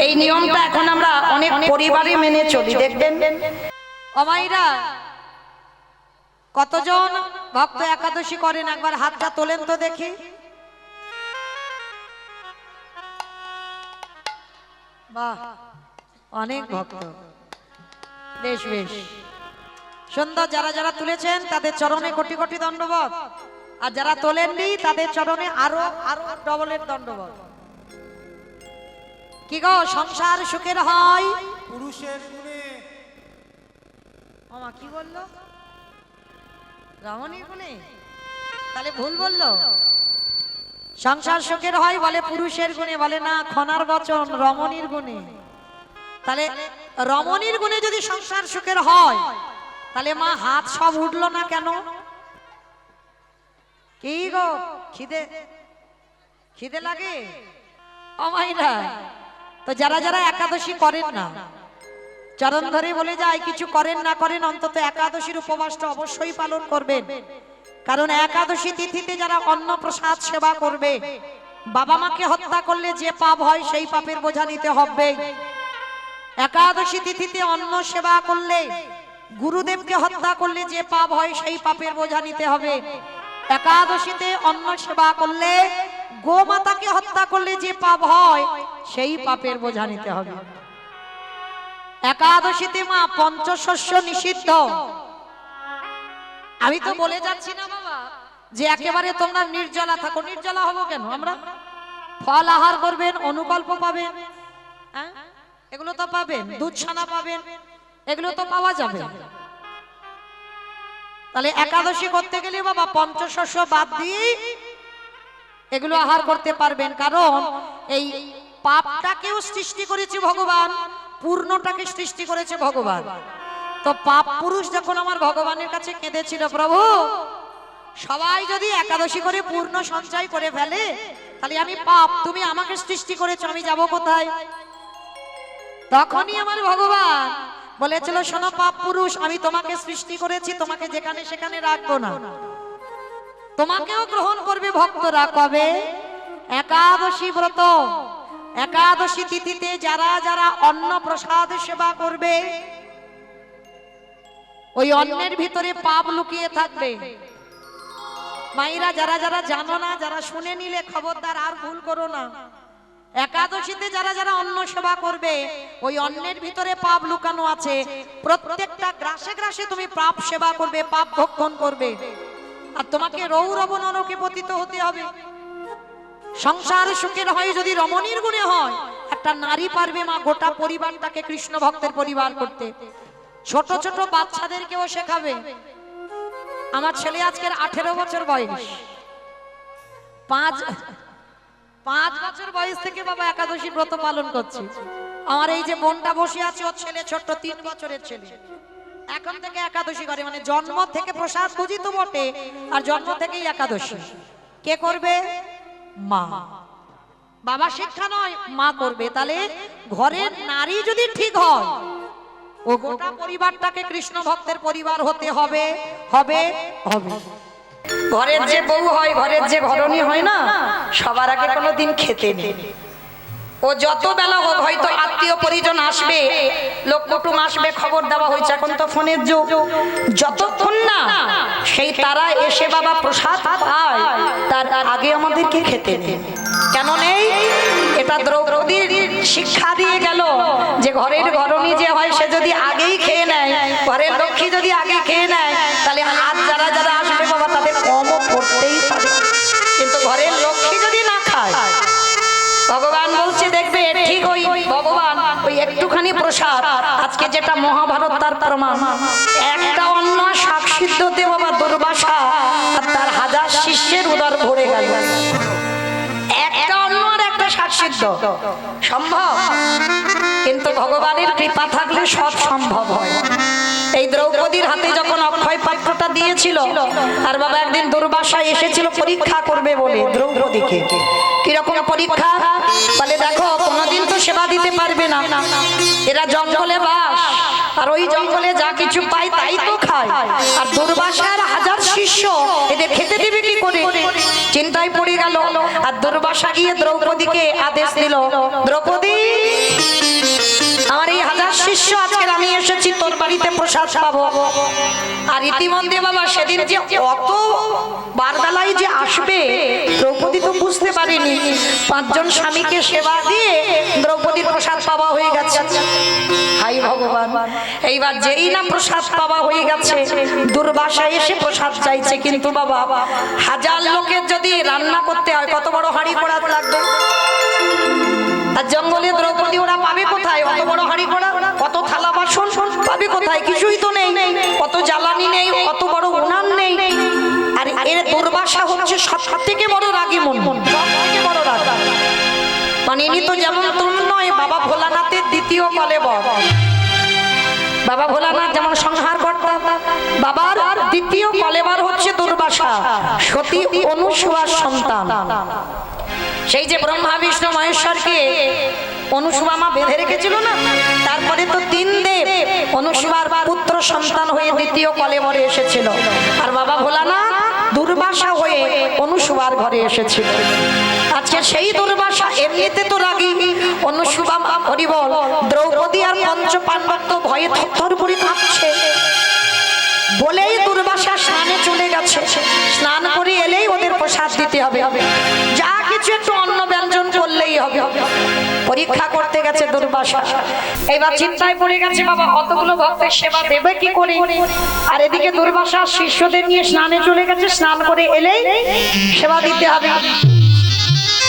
এই নিয়মটা এখন আমরা অনেক পরিবারে মেনে চলি। দেখবেন অমাইরা কতজন ভক্ত একাদশী করেন একবার হাতটা তোলেন তো দেখি। বাহ, অনেক ভক্ত, বেশ বেশ সুন্দর। যারা যারা তুলেছেন তাদের চরণে কোটি কোটি দণ্ডবত, আর যারা তোলেননি তাদের চরণে আরো আরো ডবলের দণ্ডবত। কি গো, সংসার সুখের হয় পুরুষের গুণে। মামা কি বললো? রমণীর গুণে? তাহলে ভুল বললো। সংসার সুখের হয় বলে পুরুষের গুণে, বলে না খনার বচন রমণীর গুণে। তাহলে রমণীর গুণে যদি সংসার সুখের হয় তাহলে মা হাত সব উঠলো না কেন? কি গো, খিদে খিদে লাগে? অমাইরা তো যারা যারা একাদশী করেন না, চরণ ধরে বলে যায় কিছু করেন না করেন, অন্তত একাদশীর উপবাসটা অবশ্যই পালন করবেন। কারণ একাদশী তিথিতে যারা অন্ন প্রসাদ সেবা করবে, বাবা মাকে হত্যা করলে যে পাপ হয় সেই পাপের বোঝা নিতে হবে। একাদশী তিথিতে অন্ন সেবা করলে, গুরুদেবকে হত্যা করলে যে পাপ হয় সেই পাপের বোঝা নিতে হবে। একাদশীতে অন্ন সেবা করলে, গোমাতাকে হত্যা করলে যে পাপ হয় সেই পাপের বোঝা নিতে হবে। একাদশীতে মা পঞ্চশস্য নিষিদ্ধ। আমি তো বলে যাচ্ছি না বাবা যে একেবারে তোমরা নির্জলা থাকো। নির্জলা হবো কেন? আমরা ফল আহার করবেন, অনুকল্প পাবেন, এগুলো তো পাবেন, দুধ ছানা পাবেন, এগুলো তো পাওয়া যাবে। তাহলে একাদশী করতে গেলে বাবা পঞ্চশস্য বাদ দিয়ে এগুলো আহার করতে পারবেন। কারণ এই পাপটাকেও সৃষ্টি করেছে ভগবান, পূর্ণটাকে সৃষ্টি করেছে ভগবান। তো পাপ পুরুষ যখন আমার ভগবানের কাছে কেঁদেছিল, প্রভু সবাই যদি একাদশী করে পূর্ণ সঞ্চয় করে ফেলে তাহলে আমি পাপ, তুমি আমাকে সৃষ্টি করেছো, আমি যাব কোথায়? তখনই আমার ভগবান বলেছিল, শোনো পাপ পুরুষ, আমি তোমাকে সৃষ্টি করেছি, তোমাকে যেখানে সেখানে রাখবো না, তোমাকেও গ্রহণ করবে ভক্তরা। কবে? একাদশী ব্রত, একাদশী তিথিতে যারা যারা অন্ন প্রসাদ সেবা করবে, ওই অন্নের ভিতরে পাপ লুকিয়ে থাকবে। মায়েরা যারা যারা জানো না, যারা শুনে নিলে খবরদার আর ভুল করো না। একাদশীতে যারা যারা অন্ন সেবা করবে, ওই অন্নের ভিতরে পাপ লুকানো আছে। প্রত্যেকটা গ্রাসে গ্রাসে তুমি পাপ সেবা করবে, পাপ ভক্ষণ করবে, আর তোমাকে রৌরব নরকে পতিত হতে হবে। সংসার সুখের হয় যদি রমণীর গুণে হয়, একটা নারী পারবে মা গোটা পরিবারটাকে কৃষ্ণ ভক্তের পরিবার করতে। ছোট ছোট বাচ্চাদেরকেও শেখাবে। আমার ছেলে আজকের 18 বছর বয়স, 5 বছর বয়স থেকে বাবা একাদশী ব্রত পালন করছে। আমার এই যে বোনটা বসে আছে, ওর ছেলে ছোট্ট 3 বছরের ছেলে, এখন থেকে একাদশী করে। মানে জন্ম থেকে প্রসাদ বুঝি তো বটে, আর জন্ম থেকেই একাদশী কে করবে? মা। বাবা শিক্ষা নয়, মা করবে। তাহলে ঘরের নারী যদি ঠিক হয়, ও গোটা পরিবারটাকে কৃষ্ণ ভক্তের পরিবার হতে হবে হবে হবে। ঘরের যে বউ হয়, ঘরের যে ঘরণী হয় না, সবার আগে কোনোদিন খেতে নেই। ও যত বেলা হোক, হয়তো আত্মীয় পরিজন আসবে, লোক কুটুম আসবে, খবর দেওয়া হয়েছে, এখন তো ফোনের যুগ, যতক্ষণ না সেই তারা এসে বাবা প্রসাদ পায় তার আগে আমাদেরকে খেতে নেই। কেন নেই? এটা দ্রৌপদীর শিক্ষা দিয়ে গেল যে ঘরের ঘরণী যে হয় সে যদি আগেই খেয়ে নেয়, ঘরের লক্ষ্মী যদি আগে খেয়ে নেয়, তাহলে আজ যারা যারা আসবে বাবা তাদের কমও করতেই পারে। কিন্তু ঘরের লক্ষ্মী যদি না খায়, ভগবান বলছে দেখবে ঠিক ওই ভগবান ওই একটুখানি প্রসাদ, আজকে যেটা মহাভারত তার প্রমাণ, একটা অন্ন শাক সিদ্ধতে বাবা দুর্বাসা আর তার 1000 শিষ্যের উদর ভরে গেল। একটা অন্ন আর একটা শাক সিদ্ধ সম্ভব? কিন্তু ভগবানের কৃপা থাকলে সব সম্ভব হয়। এই দ্রৌপদীর হাতে যখন অক্ষয় পাত্রটা দিয়েছিল, আর বাবা একদিন দুর্বাসা এসেছিল পরীক্ষা করবে বলে দ্রৌপদীকে। কিরকম পরীক্ষা? বলে দেখো কোনোদিন তো সেবা দিতে পারবে না, এরা জঙ্গলে বাস, আর ওই জঙ্গলে যা কিছু পায় তাই তো খায়, আর দুর্বাসার 1000 শিষ্য, এদের খেতে দেবে কি করে? চিন্তায় পড়ে গেল। আর দুর্বাসা গিয়ে দ্রৌপদীকে আদেশ দিল, দ্রৌপদী প্রসাদ পাবো। আর ইতিমধ্যে বাবা সেদিন যে অত বারবেলায় যে আসবে দ্রৌপদী তো বুঝতে পারেনি, 5 জন স্বামীকে সেবা দিয়ে দ্রৌপদীর প্রসাদ পাওয়া হয়ে গেছে। হাই ভগবান, এইবার যেই না প্রসাদ পাওয়া হয়ে গেছে, দুর্বাসা এসে প্রসাদ চাইছে। কিন্তু বাবা 1000 লোকের যদি রান্না করতে হয় কত বড় হাঁড়ি কড়া লাগবে? আর জঙ্গলে দ্রৌপদী ওরা পাবে কোথায় অত বড় হাঁড়ি কড়া? কত থালা বাসন পাবে কোথায়? কিছুই তো নেই। কত জ্বালানি নেই, কত বড় উনান নেই। আর এর দুর্বাসা হচ্ছে সবথেকে বড় রাগী মন, সবথেকে বড় রাগ। মানে ইনি তো যেমন তুমি নয়, বাবা ভোলানাথের দ্বিতীয় কলেবর। বাবা ভোলানাথ যেমন সংহার কর্তা, বাবার দ্বিতীয় কলেবর হচ্ছে দুর্বাসা, সতী অনুসুয়ার সন্তান। সেই যে ব্রহ্মা বিষ্ণু মহেশ্বরকে অনুসুয়া মা বেঁধে রেখেছিল না, তারপরে তো 3 দেব অনুসুয়ার পুত্র সন্তান হয়ে দ্বিতীয় কলেবরে এসেছিল। আর বাবা ভোলানাথ দুর্বাসা হয়ে অনুসুয়ার ঘরে এসেছিল। আজকে সেই দুর্বাসা এমনিতে তো রাগী, অনুসুয়া মা হরিবল দ্রৌপদী আর পঞ্চপাণ্ডব তো ভয়ে থরথর করে কাঁপছে বলেই দুর্বাসা স্নানে চলে গেছে। স্নান করে এলেই ওদের প্রসাদ দিতে হবে, যা কিছু একটু অন্ন ব্যঞ্জন করলেই হবে। পরীক্ষা করতে গেছে দুর্বাসা। এবার চিন্তায় পড়ে গেছে, বাবা অতগুলো ভক্তের সেবা দেবে কি করে? আর এদিকে দুর্বাসা শিষ্যদের নিয়ে স্নানে চলে গেছে, স্নান করে এলেই সেবা দিতে হবে।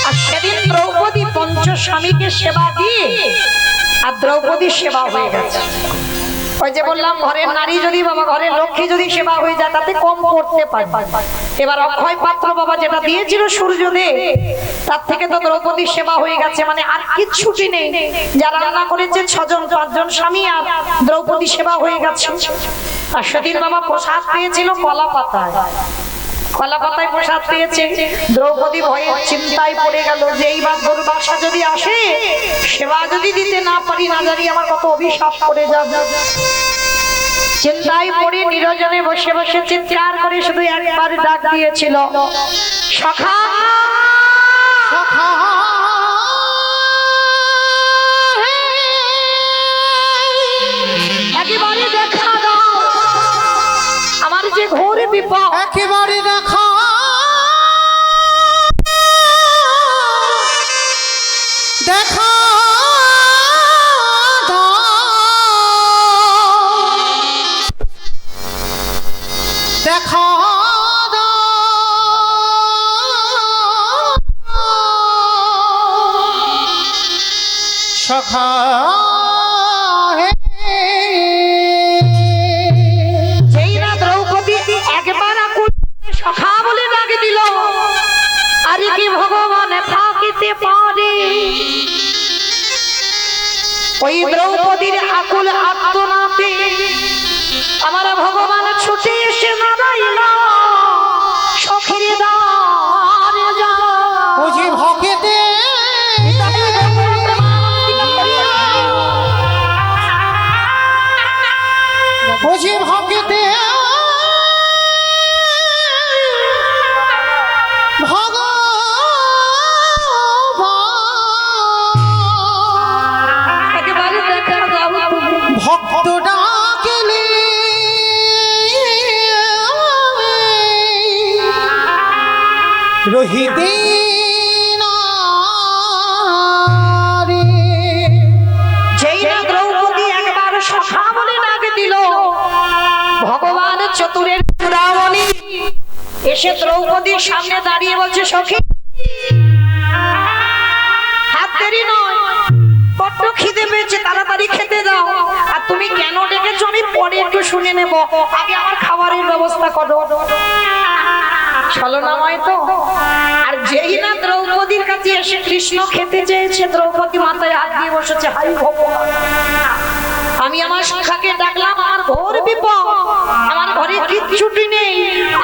আর সেদিন দ্রৌপদী পঞ্চস্বামীকে সেবা দিয়ে আর দ্রৌপদীর সেবা হয়ে গেছে। ওই যে বললাম, ঘরের নারী যদি বাবা, ঘরের লক্ষ্মী যদি সেবা হয়ে যায় তাতে কম করতে পারে। এবার অক্ষয় পাত্র বাবা যেটা দিয়েছিল সূর্যদেব, তার থেকে তো দ্রৌপদীর সেবা হয়ে গেছে। মানে আর কিচ্ছুটি নেই, যারা রান্না করেছে 6 জন 5 জন স্বামী, আর দ্রৌপদী সেবা হয়ে গেছে। আর সেদিন বাবা প্রসাদ পেয়েছিল কলা পাতায়, কলা পাতায় প্রসাদ পেয়েছে। দ্রৌপদী ভয়ে চিন্তায় পড়ে গেল যে এইবার দুর্বাসা যদি আসে, সেবা যদি দিতে না পারি, না জানি আমার কত অভিশাপ করে যাবে। চিন্তায় পড়ে নিরজনে বসে বসে চিৎকার করে শুধু একবার ডাক দিয়েছিল, সখা একেবারে দেখা দাও, আমার যে ঘোর বিপদ একেবারে দেখা দেখা দেখা সখা যেই না দ্রৌপদী একবার আকুল সখা বলে ডাক দিল, আরে কি ভগবান থাকিতে পারে? ওই দ্রৌপদীর আকুল আত্মনাতে আমার ভগবান ছুটে এসে দাঁড়াইল, সখীর দ্বারে যা বুঝি ভকেতে বুঝি ভকেতে একেবারে দেখা দাও তুমি। ভক্ত ডাকিলে রহিতে যেই না দ্রৌপদী একবার সখা বলে ডাক দিল, ভগবান চতুরের চূড়ামণি এসে দ্রৌপদীর সামনে দাঁড়িয়ে বলছে, সখী হাত দেরি নয়, বড্ড খিদে পেয়েছে, তাড়াতাড়ি খেতে দাও। আর তুমি কেন ডেকেছো আমি পরে একটু শুনে নেব, আগে আমার খাবারের ব্যবস্থা করো। ছলনাময় তো। আর যেই না দ্রৌপদীর কাছে এসে কৃষ্ণ খেতে চেয়েছে, দ্রৌপদী মাথায় হাত দিয়ে বসেছে, হাই ভগবান, আমি আমার সখাকে ডাকলাম, আমার ঘোর বিপদ, আমার ঘরে কিচ্ছুটি নেই,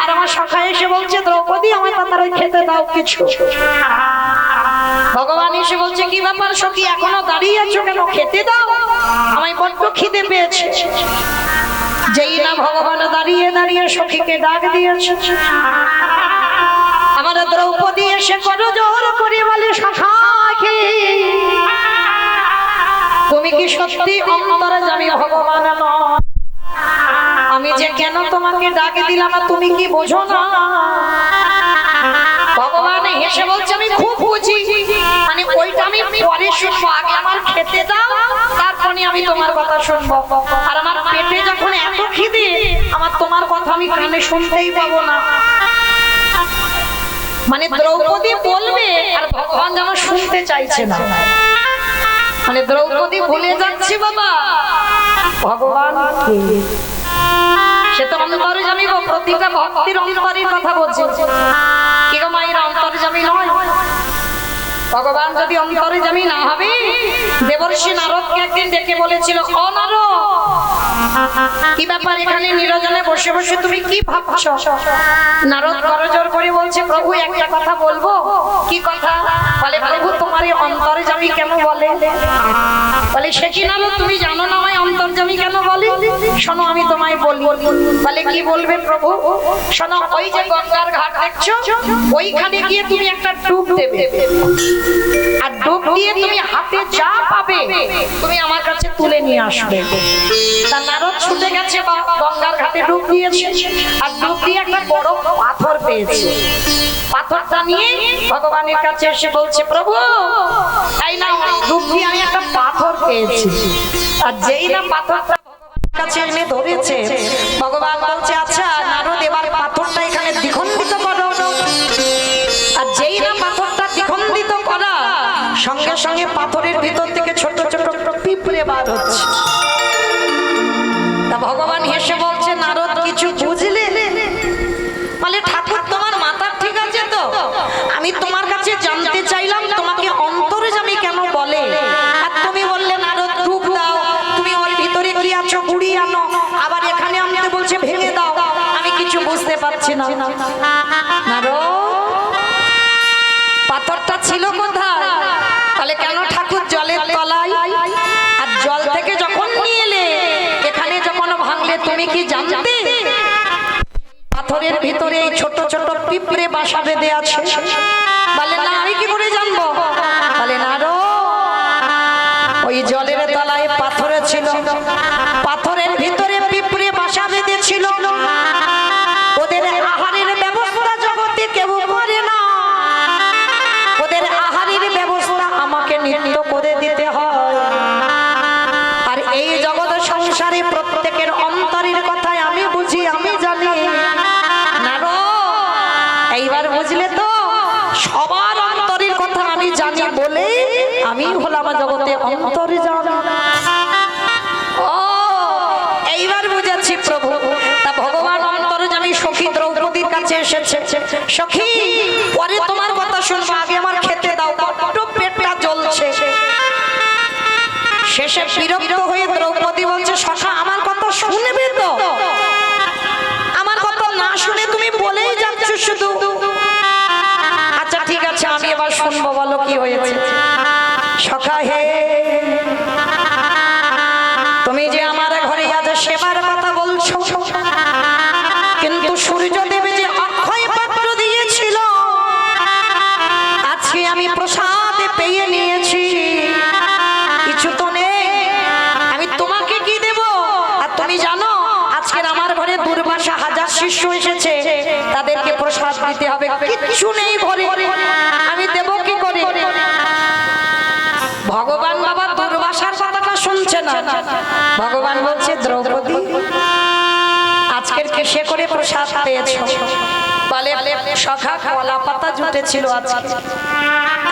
আর আমার সখা এসে বলছে দ্রৌপদী আমায় তাড়াতাড়ি খেতে দাও কিছু। ভগবান এসে বলছে, কি ব্যাপার সখী, এখনো দাঁড়িয়ে আছো কেন? খেতে দাও, আমায় বড্ড খিদে পেয়েছে। যেই না ভগবান দাঁড়িয়ে দাঁড়িয়ে সখীকে ডাক দিয়েছে, আমার দ্রৌপদী এসে করো জোর করে বলে, সখাকে তুমি কি সত্যি অন্তরে জানি ভগবান নয়? আমি যে কেন তোমাকে ডাক দিলাম না তুমি কি বোঝো না? ভগবান হেসে বলছে আমি খুব বুঝি, মানে ওইটা আমি পরে শুনবো, আগে আমার খেতে দাও তারপরে আমি তোমার কথা শুনবো। আর আমার পেটে যখন এত খিদে আমার তোমার কথা আমি কানে শুনতেই পাবো না। মানে দ্রৌপদী বলবে আর ভগবান যেন শুনতে চাইছে না, মানে দ্রৌপদী ভুলে যাচ্ছে বাবা ভগবান কে। সে তো অন্তর্যামী গো, প্রতিটা ভক্তির অন্তরের কথা বলছে। কি গো মায়ের অন্তর্যামী নয়? ভগবান যদি অন্তর্যামী না হবে, দেবর্ষি নারদকে একদিন ডেকে বলেছিল, ও নারদ, কি ব্যাপার এখানে নিরজনে বসে বসে তুমি কি ভাবছো? নারদ করজোর করে বলছে, প্রভু একটা কথা বলবো। কি কথা? বলে, প্রভু তোমার এই অন্তর্যামী কেন বলে? বলে, সে কি নারদ, তুমি জানো না আমায় অন্তর্যামী কেন বলে? শোনো আমি তোমায় বলি। বলে, কি বলবে প্রভু? শোনো, ওই যে গঙ্গার ঘাট দেখছো, ওইখানে গিয়ে তুমি একটা ডুব দেবে, আর ডুব দিয়ে তুমি হাতে যা পাবে তুমি আমার কাছে তুলে নিয়ে আসবে। তার নারদ ছুটে গেছে, গঙ্গার ঘাটে ডুব দিয়েছে, আর ডুব দিয়ে একটা বড় পাথর পেয়েছে। পাথরটা নিয়ে ভগবানের কাছে এসে বলছে, প্রভু তাই না, ডুব দিয়ে আমি একটা পাথর পেয়েছি। আর যেই না পাথরটা কাছে এনে ধরেছে, ভগবান বলছে, আচ্ছা নারদ এবার পাথরটা এখানে দ্বিখণ্ডিত করো। আর যেই না পাথরটা দ্বিখণ্ডিত করা, সঙ্গে সঙ্গে পাথরের ভিতর থেকে ছোট ছোট পিঁপড়ে বার হচ্ছে। তা ভগবান হেসে বলছে, নারদ কিছু বুঝলে? বলে, ঠাকুর তোমার মাথা ঠিক আছে তো? আমি তোমার কাছে জানতে চাইলাম তোমাকে অন্তর্যামী কেন বলে, আর তুমি বললে নারদ ডুব দাও, তুমি ওর ভিতরে কি আছো বুড়ি আনো, আবার এখানে আনতে বলছে ভেঙে দাও, আমি কিছু বুঝতে পারছি না। নারদ, পাথরটা ছিল কোথায়? তাহলে কেন ঠাকুর জলের তলায়? আর জল থেকে যখন নিয়ে এলে এখানে যখন ভাঙলে তুমি কি জানতে পাথরের ভিতরে এই ছোট ছোট পিঁপড়ে বাসা বেঁধে আছে? বলে, না আমি কি করে জানবো? বলে, নারদ ওই জলের তলায় পাথরে ছিল, পাথরের ভিতরে পিঁপড়ে বাসা বেঁধে ছিল। ওদের আহারের ব্যবস্থা জগতে কেউ করে না, ওদের আহারের ব্যবস্থা আমাকে নিত্য করে দিতে হয়। আর এই জগৎ সংসারে প্রত্যেকের অন্তরের কথাই আমি বুঝি, আমি জানি। নারদ এইবার বুঝলে তো, সবার অন্তরের কথা আমি জানি বলে আমি হলাম জগতে অন্তর্যামী। ও এইবার বুঝেছি প্রভু। তা ভগবান অন্তর্যামী সখী দ্রৌপদীর কাছে এসেছে, সখী পরে তোমার কথা শুনবো, আগে আমার খেতে দাও, বড্ড পেটটা জ্বলছে। শেষে বিরক্ত হয়ে দ্রৌপদী বলছে, সখা আমার কথা শুনবে তো? আমার কথা না শুনে তুমি বলেই যাচ্ছ শুধু। আচ্ছা ঠিক আছে আমি এবার শুনবো, বলো কি হয়েছে। সখা হে, তুমি যে আমার ঘরে আজ সেবার কথা বলছো, কিন্তু সূর্যদেব যে অক্ষয় পাত্র দিয়েছিল আজকে আমি প্রসাদ পেয়ে নিয়েছি, কিছু তো নেই, আমি তোমাকে কি দেব? আর তুমি জানো আজকের আমার ঘরে দুর্বাসা 1000 শিষ্য এসেছে, তাদেরকে প্রসাদ দিতে হবে, কিচ্ছু নেই ঘরে, আমি দেব কি করে? ভগবান বাবা দুর্বাসার কথাটা শুনছে না। ভগবান বলছে, দ্রৌপদী আজকের কিসে করে প্রসাদ পেয়েছো? বলে, সখা কলা পাতা জুটেছিল আজকে।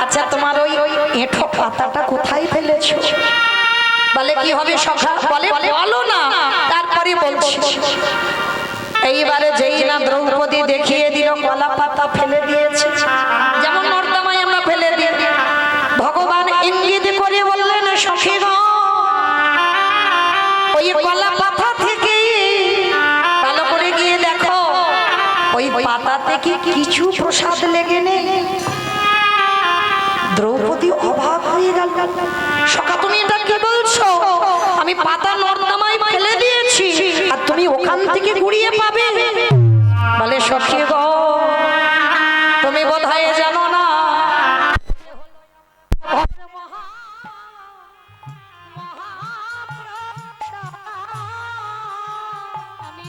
আচ্ছা তোমার ওই এঁঠো পাতাটা কোথায় ফেলেছো? বলে, কি হবে সখা? বলে, বলো না, তারপরে বলছি। এইবারে যেই না দ্রৌপদী দেখিয়ে দিল কলা পাতা ফেলে দিয়েছে, যেমন নর্দমায় আমরা ফেলে দিই, ভগবান ইঙ্গিত করে বললেন, সখী গো ওই কলা পাতা থেকে ভালো করে গিয়ে দেখো ওই পাতাতে কি কিছু প্রসাদ লেগে নেই। দ্রৌপদী অবাক হয়ে গেল, সখা তুমি এটা কি বলছো? আমি পাতা নর্দমায় ফেলে দিয়েছি আর তুমি ওখান থেকে কুড়িয়ে পাবে? বলে, সখী গো তুমি বোধহয় জানো না, আমি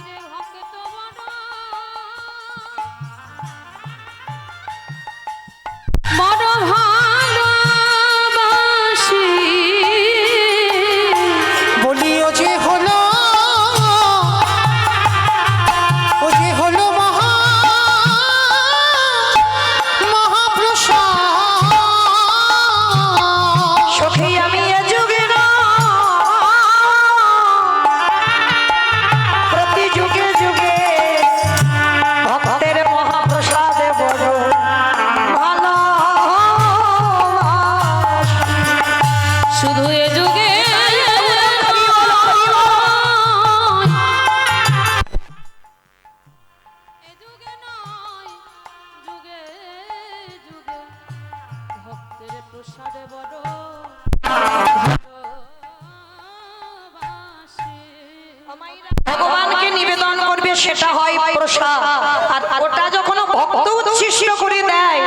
সেটা হয় প্রসাদ, আর ওটা যখন ভক্ত উচ্ছিষ্ট করে দেয়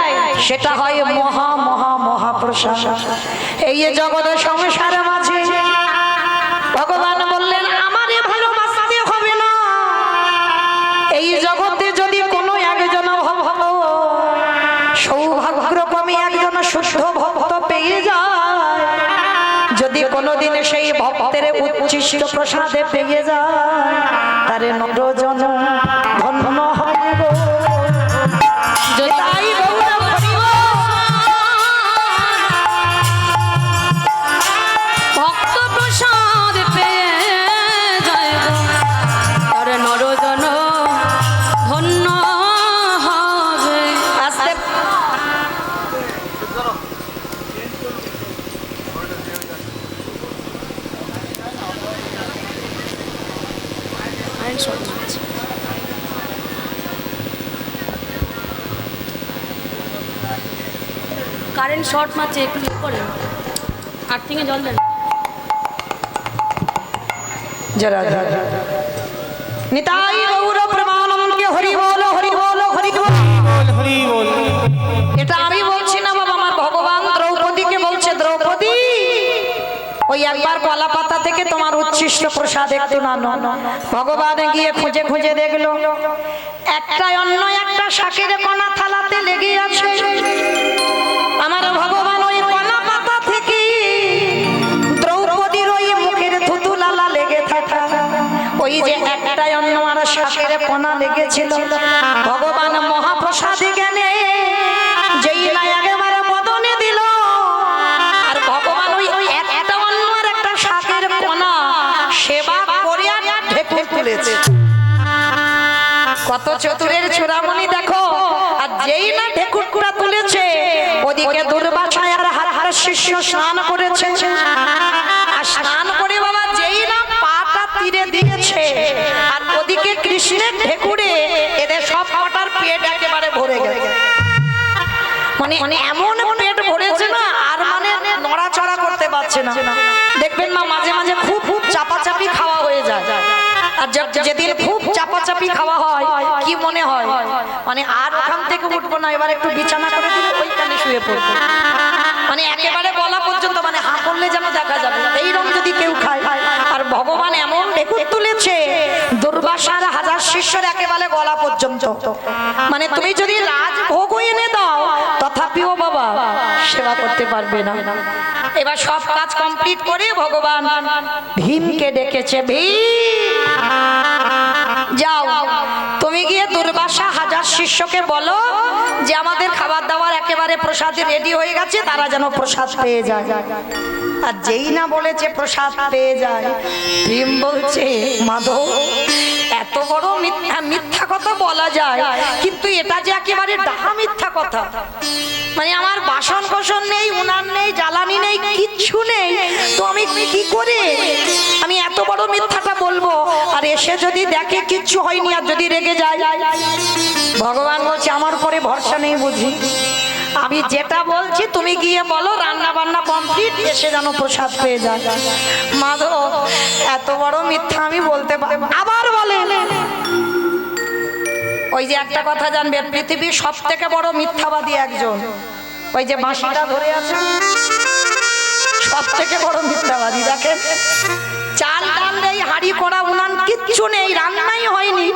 সেটা হয় মহা মহা মহাপ্রসাদ। এই যে জগৎ সংসার মাঝে ভগবান বললেন আমারে ভালোবাসতে হবে না, এই জগতে যদি কোনো একজন সৌভাগ্যক্রমে একজন শুদ্ধ ভক্ত পেয়ে যায়, যদি কোনোদিন সেই ভক্তের উচ্ছিষ্ট প্রসাদে পেয়ে যায়, তারে নরজন ধন্য হবে গো। তাই গৌরব হরিব। ভক্ত প্রসাদ পেয়ে যায় গো, আর নরজন ধন্য হবে। আস্তে কারেন্ট শর্ট মারছে, একটু ইয়ে করে আর্থিংয়ে জল দেন। জরা জরা নিতাই গৌর প্রেমানন্দে হরি বল হরি বল হরি বল। হরি বল। এটা আমি বলছি না বাবা, আমার ভগবান দ্রৌপদীকে বলছে, দ্রৌপদী ওই একবার কলা পাতা থেকে তোমার উচ্ছিষ্ট প্রসাদ একটু নাও। ভগবান গিয়ে খুঁজে খুঁজে দেখলো একটা অন্য একটা শাকের কণা থালাতে লেগে আছে। আমার ভগবান ওই কলা পাতা থেকে দ্রৌপদীর ওই মুখের থুতু লালা লেগে থাকা ওই যে একটা অন্য আর শাকের কণা লেগেছিল, ভগবান মহাপ্রসাদে জ্ঞানে যেই না একেবারে বদনে দিল, আর ভগবান ওই একটা অন্য আর একটা শাকের কণা সেবা করে আর ঢেকে তুলেছে। কত চতুরের চূড়ামণি দেখো, আর যেই না ঢেকুরটা তুলেছে ওদিকে দুর্বাসায় আর হার শিষ্য স্নান করেছে, আর স্নান করে বাবা যেই না পাটা তীরে দিয়েছে, আর ওদিকে কৃষ্ণের ঢেকুরে এদের সব কটার পেট একেবারে ভরে গেছে। মানে এমন পেট ভরেছে না, আর মানে নড়াচড়া করতে পারছে না। দেখবেন মা মাঝে মাঝে খুব খুব চাপাচাপি খাওয়া হয়ে যায়, আর যেদিন খুব চাপাচাপি খাওয়া হয় কি মনে হয় মানে আর ওখান থেকে উঠবো না, এবার একটু বিছানা করে দিলে ওইখানে শুয়ে পড়বো, মানে একেবারে গলা পর্যন্ত, মানে হাঁ করলে যেন দেখা যাবে এইরকম যদি কেউ খায়। আর ভগবান এমন ঢেকুর তুলেছে দুর্বাসার হাজার শিষ্যর একেবারে গলা পর্যন্ত, মানে তুমি যদি রাজভোগ এনে দাও তথাপিও বাবা সেবা করতে পারবে না। এবার সব কাজ কমপ্লিট করে ভগবান ভীমকে ডেকেছে, ভীম যাও তুমি গিয়ে দুর্বাসা হাজার শিষ্যকে বলো যে আমাদের খাবার দাবার একেবারে প্রসাদে রেডি হয়ে গেছে, তারা যেন প্রসাদ পেয়ে যায়। আর যেই না বলেছে প্রসাদ পেয়ে যায়, ভীম বলছে মাধব এত বড় মিথ্যা মিথ্যা কথা বলা যায়, কিন্তু এটা যে একেবারে ডাহা মিথ্যা কথা। মানে আমার বাসন কোসন নেই, উনান নেই, জ্বালানি নেই, কিচ্ছু নেই, তো আমি কি করে আমি এত বড় মিথ্যাটা বলবো? আর এসে যদি দেখে কিচ্ছু হয়নি আর যদি রেগে যায়, ভগবান বলছে আমার উপরে ভরসা নেই বুঝি, আমি যেটা বলছি তুমি গিয়ে বলো রান্না বান্না কমপ্লিট, এসে যেন প্রসাদ পেয়ে যায়। মাধব এত বড় মিথ্যা আমি বলতে পারি? আবার বলে ওই যে একটা কথা জানবেন, পৃথিবীর সব থেকে বড় মিথ্যাবাদী একজন, ওই যে বাঁশিটা ধরে আছে, সব থেকে বড় মিথ্যাবাদী। দেখেন চাল ডাল নেই, হাঁড়ি কড়া উনান কিচ্ছু নেই, রান্নাই হয়নি,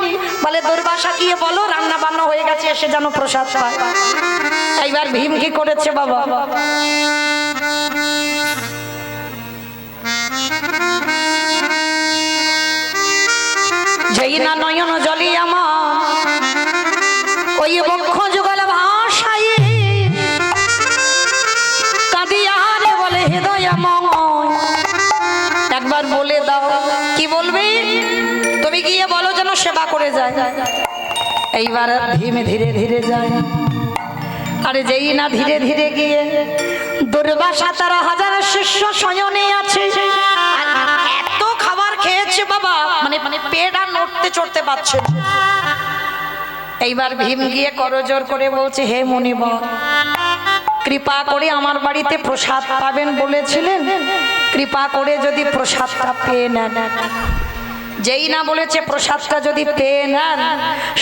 বলে দুর্বাসা গিয়ে বলো রান্না বান্না হয়ে গেছে, এসে যেন প্রসাদ পায়। এইবার ভীম কি করেছে বাবা, যেই না নয়ন জলি আমার ওই বক্ষ যুগল ভাষায় কাঁদিয়ারে বলে হৃদয়ময়, একবার বলে দাও কি বলবে, তুমি গিয়ে বলো যেন সেবা করে যায়। এইবার ভীম ধীরে ধীরে যায়, আরে যেই না ধীরে ধীরে গিয়ে দুর্বাসা তার হাজার শিষ্য শয়নে আছে, আর এত খাবার খেয়েছে বাবা, মানে পেট আর নড়তে চড়তে পারছে। এইবার ভীম গিয়ে করজোর করে বলছে হে মুনিবর, কৃপা করে আমার বাড়িতে প্রসাদ পাবেন বলেছিলেন, কৃপা করে যদি প্রসাদটা পেয়ে নেন। যেই না বলেছে প্রসাদটা যদি পেয়ে নেন,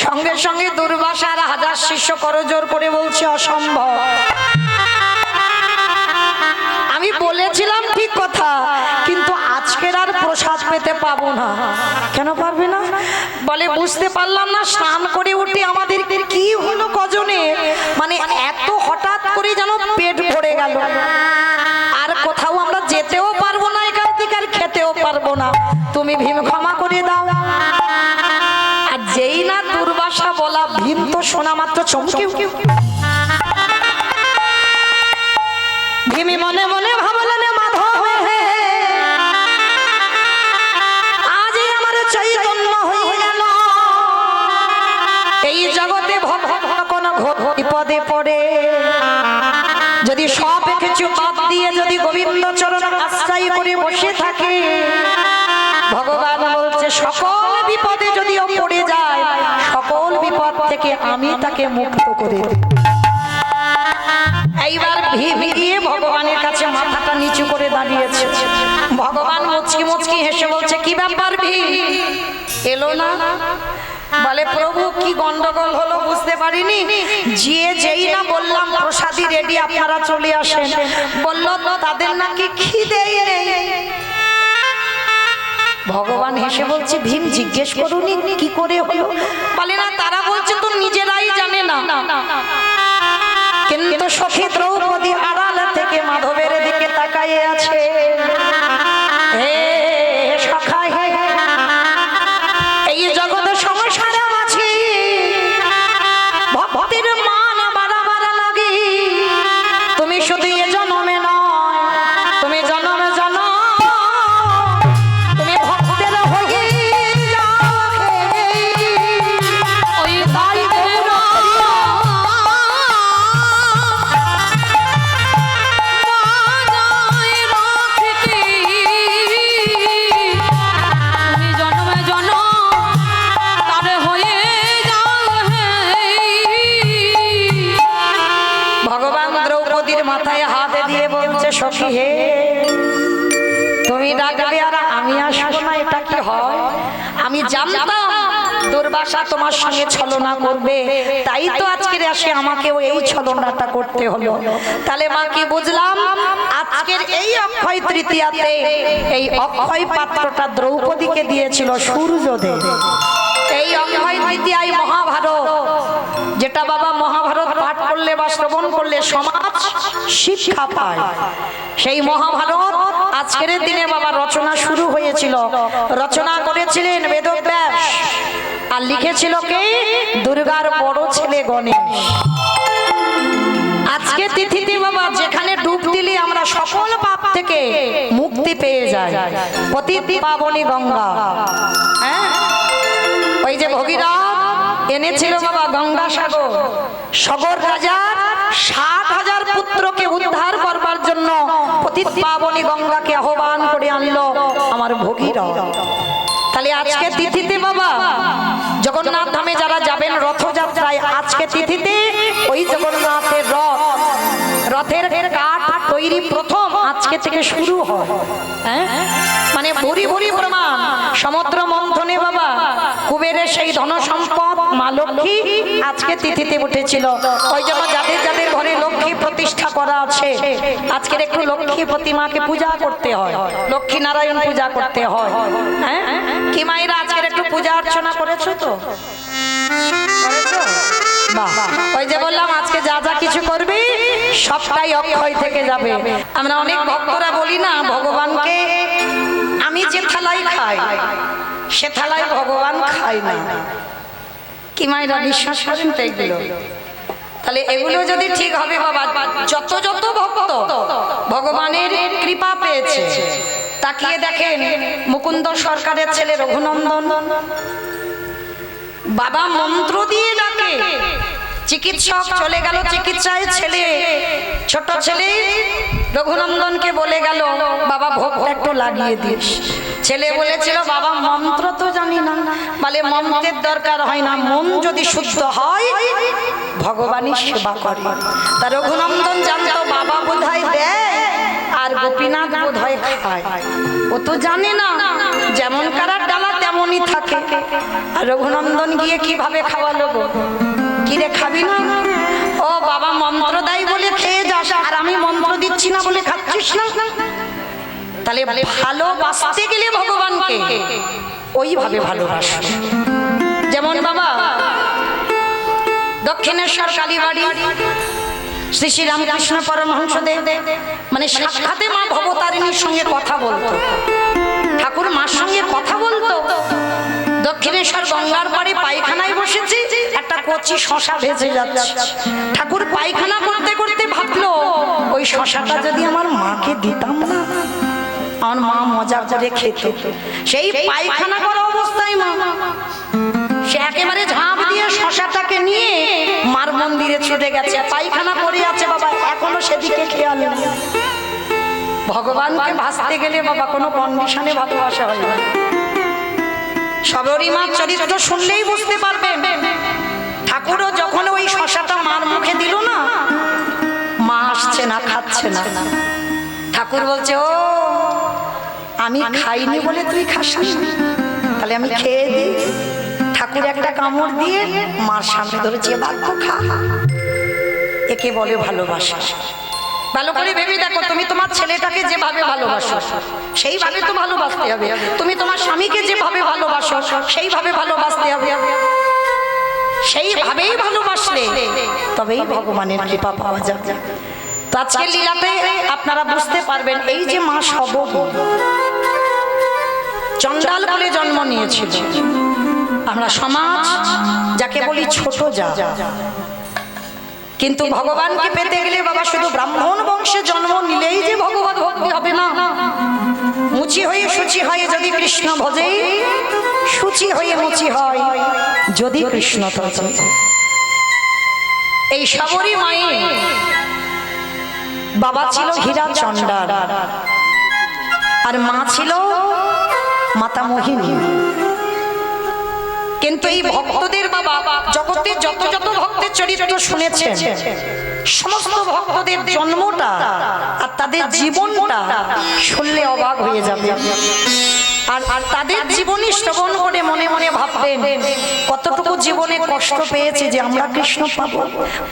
সঙ্গে সঙ্গে দুর্বাসার হাজার শিষ্য করজোর করে বলছে অসম্ভব। আমি বলেছিলাম ঠিক কথা, কিন্তু আজকের আর প্রসাদ পেতে পাবো না। কেন পারবে না? বলে বুঝতে পারলাম না, স্নান করে উঠে আমাদের কি হলো কজনে, মানে এত হঠাৎ করে যেন পেট ভরে গেল, আর কোথাও আমরা যেতেও পারবো না, এখান থেকে আর খেতেও পারবো না, তুমি ভীম ক্ষমা করে দাও। আর যেই না দুর্বাসা বলা, ভীম তো শোনা মাত্র চমকে ভীমি মনে মনে ভাবলেন মাধব হে, আজ আমার চৈতন্য হয়ে গেল, এই জগতে কোন বিপদে পড়ে যদি সব কিছু বাদ দিয়ে যদি গোবিন্দ চরণ আশ্রয় করে বসে থাকে, ভগবান বলছে সকল বিপদে যদিও পড়ে যায়, সকল বিপদ থেকে আমি তাকে মুক্ত করে দেব। এইবার ভীম গিয়ে ভগবানের কাছে মাথাটা নিচু করে দাঁড়িয়েছে। ভগবান মুচকি মুচকি হেসে বলছে, কি ব্যাপার ভীম, এলো না? বলে প্রভু কি গন্ডগোল হলো বুঝতে পারিনি, যেই না বললাম প্রসাদী রেডি, আপনারা চলে আসেন, বললো তাদের নাকি খিদেই নেই। ভগবান হেসে বলছে, ভীম জিজ্ঞেস করুনি কি করে হলো? বলে না, তারা বলছে তো নিজেরাই জানে না, কিন্তু সখী দ্রৌপদী আড়াল থেকে মাধবের দিকে তাকাইয়ে আছে। হে সখা, এই জগৎ সংসারে আছে ভক্তির মান বাড়াবার লাগি, তুমি শুধু এ জন্মে নয়, তুমি জন্ম জন্ম তুমি ভক্তের হয়ে যাও। ওই তাই মাথায় হাত দিয়ে বলছে, সখী হে, তুমি ডাকবে আর আমি আসবো না, এটা কি হয়? আমি জানতাম দুর্বাসা তোমার সঙ্গে ছলনা করবে, তাই তো আজকের আসে আমাকেও এই ছলনাটা করতে হলো। তাহলে মা কি বুঝলাম, আজকের এই অক্ষয় তৃতীয়াতে এই অক্ষয় পাত্রটা দ্রৌপদীকে দিয়েছিল সূর্যদেব। এই অক্ষয় তৃতীয়ায় মহাভারত, যেটা বাবা মহাভারত পাঠ করলে বা শ্রবণ করলে সমাজ শিক্ষা পায়, সেই মহাভারত আজকের দিনে বাবা রচনা শুরু হয়েছিল। রচনা করেছিলেন বেদব্যাস, আর লিখেছিল কে? দুর্গার বড় ছেলে গণেশ। আজকে তিথিতে বাবা যেখানে ডুব দিলে আমরা সকল পাপ থেকে মুক্তি পেয়ে যাই, পতিত পাবনী গঙ্গা। হ্যাঁ, ওই যে ভগীরথ এনেছিল বাবা গঙ্গা সাগর, সগর রাজা 60,000 পুত্রকে উদ্ধার করবার জন্য পতিত পাবনী গঙ্গাকে আহ্বান করে আনলো আমার ভগীরথ। তাহলে আজকে তিথিতে বাবা জগন্নাথ ধামে যারা যাবেন রথযাত্রায়, আজকে তিথিতে ওই জগন্নাথের রথের কাঠ তৈরি প্রথম আজকে থেকে শুরু হয়। হ্যাঁ, মানে ভরি ভরি প্রমাণ সমুদ্র মন্থনে বাবা কুবেরের সেই ধন সম্পদ মা লক্ষ্মী আজকে তিথিতে উঠেছিল। ওই জন্য যাদের যাদের ঘরে লক্ষ্মী প্রতিষ্ঠা করা আছে, আজকের একটু লক্ষ্মী প্রতিমাকে পূজা করতে হয়, লক্ষ্মী নারায়ণ পূজা করতে হয়। হ্যাঁ, কি মায়েরা আজকের একটু পূজা অর্চনা করেছো তো? ওই যে বললাম আজকে যা যা কিছু করবি সবটাই অক্ষয় থেকে যাবে। আমরা অনেক ভক্তরা বলি না, ভগবানকে আমি যে থালায় খাই সে থালায় ভগবান খাই না। কি মায়েরা বিশ্বাস করেন তো এগুলো? তাহলে এগুলো যদি ঠিক হবে বাবা, যত যত ভক্ত ভগবানের কৃপা পেয়েছে, তাকিয়ে দেখেন মুকুন্দ সরকারের ছেলে রঘুনন্দন, বাবা মন্ত্র দিয়ে ডাকে, চিকিৎসক চলে গেল চিকিৎসায়, ছেলে ছোট ছেলে রঘুনন্দনকে বলে গেল বাবা ভোগটা একটু লাগিয়ে দিস। ছেলে বলেছিল বাবা মন্ত্র তো জানি না। বলে মন্ত্রের দরকার হয় না, মন যদি শুদ্ধ হয় ভগবানই সেবা করে। তা রঘুনন্দন জানতো বাবা বোধহয় দেয় আর গোপীনাথ বোধহয় খায়, ও তো জানে না যেমন কারার ডালা তেমনই থাকে। আর রঘুনন্দন গিয়ে কিভাবে খাওয়ালো গো? কি রে খাবি না? ও বাবা মন্ত্র দেয় বলে খেয়ে যাস, আর আমি মন্ত্র দিচ্ছি না বলে খাচ্ছিস না? তাহলে ভালোবাসতে গেলে ভগবানকে ওইভাবে ভালোবাসো। যেমন বাবা দক্ষিণেশ্বর কালীবাড়ি শ্রী শ্রী রামকৃষ্ণ পরমহংসদেব মানে সাক্ষাতে মা ভবতারিণীর সঙ্গে কথা বলতো, ঠাকুর মার সঙ্গে কথা বলতো। দক্ষিণেশ্বর গঙ্গার পাড়ে পায়খানায় বসেছি, একটা কচি শশা ভেসে যাচ্ছে। ঠাকুর পায়খানা করতে করতে ভাবলো ওই শশাটা যদি আমার মাকে দিতাম না, আমার মা মজা করে খেত। সেই পায়খানা করা অবস্থায় মা সে একেবারে ঝাঁপ দিয়ে শশাটাকে নিয়ে মার মন্দিরে ছুটে গেছে। পায়খানা পড়ে আছে বাবা, এখনো সেদিকে খেয়াল নেই। ভগবানকে ভাসতে গেলে বাবা কোনো কন্ডিশনে ভালোবাসা হয় না। সবরী মার চরিত্র শুনলেই বুঝতে পারবেন। ঠাকুরও যখন ওই শশাটা মার মুখে দিল না, মা আসছে না, খাচ্ছে না। ঠাকুর বলছে, ও আমি খাইনি বলে তুই খাস না, তাহলে আমি খেয়ে দিই। ঠাকুর একটা কামড় দিয়ে মার সামনে ধরেছে, বাক্য খা। একে বলে ভালোবাসা। ভালো করে ভেবে দেখো, তুমি তোমার ছেলেটাকে যেভাবে ভালোবাসো সেইভাবে তো ভালোবাসতে হবে। তুমি তোমার স্বামীকে যেভাবে ভালোবাসো সেইভাবে ভালোবাসতে হবে। সেইভাবেই ভালোবাসলে তবেই ভগবানের কৃপা পাওয়া যাবে। তো আজকের লীলাতে আপনারা বুঝতে পারবেন, এই যে মা সবরী চণ্ডাল বলে জন্ম নিয়েছিল। আমরা সমাজ যাকে বলি ছোট যা, কিন্তু ভগবানকে পেতে গেলে বাবা শুধু ব্রাহ্মণ বংশে জন্ম নিলেই যে ভগবান ভক্তি হবে না। মুচি হয়ে শুচি হয় যদি কৃষ্ণ ভজে, শুচি হয়ে মুচি হয় যদি কৃষ্ণ তজে। এই সবরী মায়ের বাবা ছিল হীরা চণ্ডাল আর মা ছিল মাতা মোহিনী। কিন্তু এই ভক্তদের বাবা জগতে যত যত ভক্তের চরিত্র শুনেছেন, সমস্ত ভক্তদের জন্মটা আর তাদের জীবনটা শুনলে অবাক হয়ে যাবে। আর তাদের জীবনী শ্রবণ করে মনে মনে ভাববেন, কতটুকু জীবনে কষ্ট পেয়েছে যে আমরা কৃষ্ণ পাবো,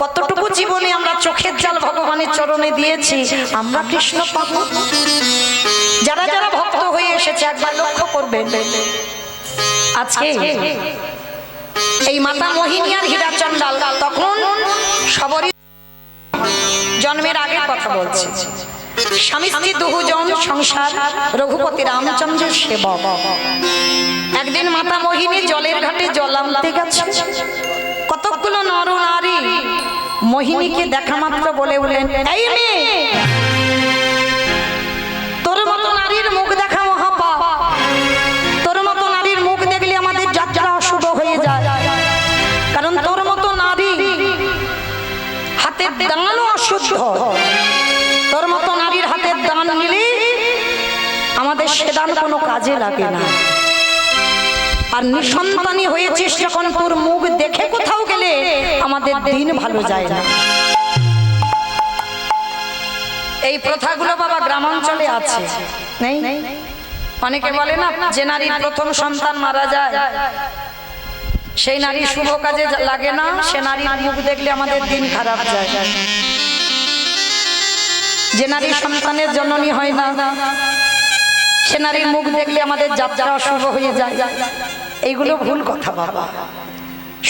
কতটুকু জীবনে আমরা চোখের জল ভগবানের চরণে দিয়েছি আমরা কৃষ্ণ পাবো। যারা যারা ভক্ত হয়ে এসেছে একবার লক্ষ্য করবেন, আজকে এই মাতা মোহিনী আর হীরা চণ্ডাল তখন সবরী জন্মের আগের কথা বলছে। স্বামী স্ত্রী দুজন সংসার, রঘুপতি রামচন্দ্রের সেবক। একদিন মাতা মোহিনী জলের ঘাটে জল আনতে গেছে। কতগুলো নর নারী মোহিনীকে দেখা মাত্র বলে উঠলেন, এই মেয়ে, তোর মতো নারীর মুখ দেখা মহাপাপ। তোর মতো নারীর মুখ দেখলে আমাদের যাত্রা অশুভ হয়ে যায়, কারণ তোর মতো নারী হাতের দানও অশুদ্ধ। তোর মতো নারীর হাতের দান নিলে আমাদের সে দান কোনো কাজে লাগে না। আর নিঃসন্তানী হয়েছিস যখন, তোর মুখ দেখে কোথাও গেলে আমাদের দিন ভালো যায় না। এই প্রথাগুলো বাবা গ্রামাঞ্চলে আছে, নেই? অনেকে বলে না, যে নারীর প্রথম সন্তান মারা যায় সেই নারী শুভ কাজে লাগে না, সে নারীর মুখ দেখলে আমাদের দিন খারাপ যায়। যে নারী সন্তানের জননী হয় না সে নারীর মুখ দেখলে আমাদের যাত্রা অশুভ হয়ে যায়। এইগুলো ভুল কথা বাবা।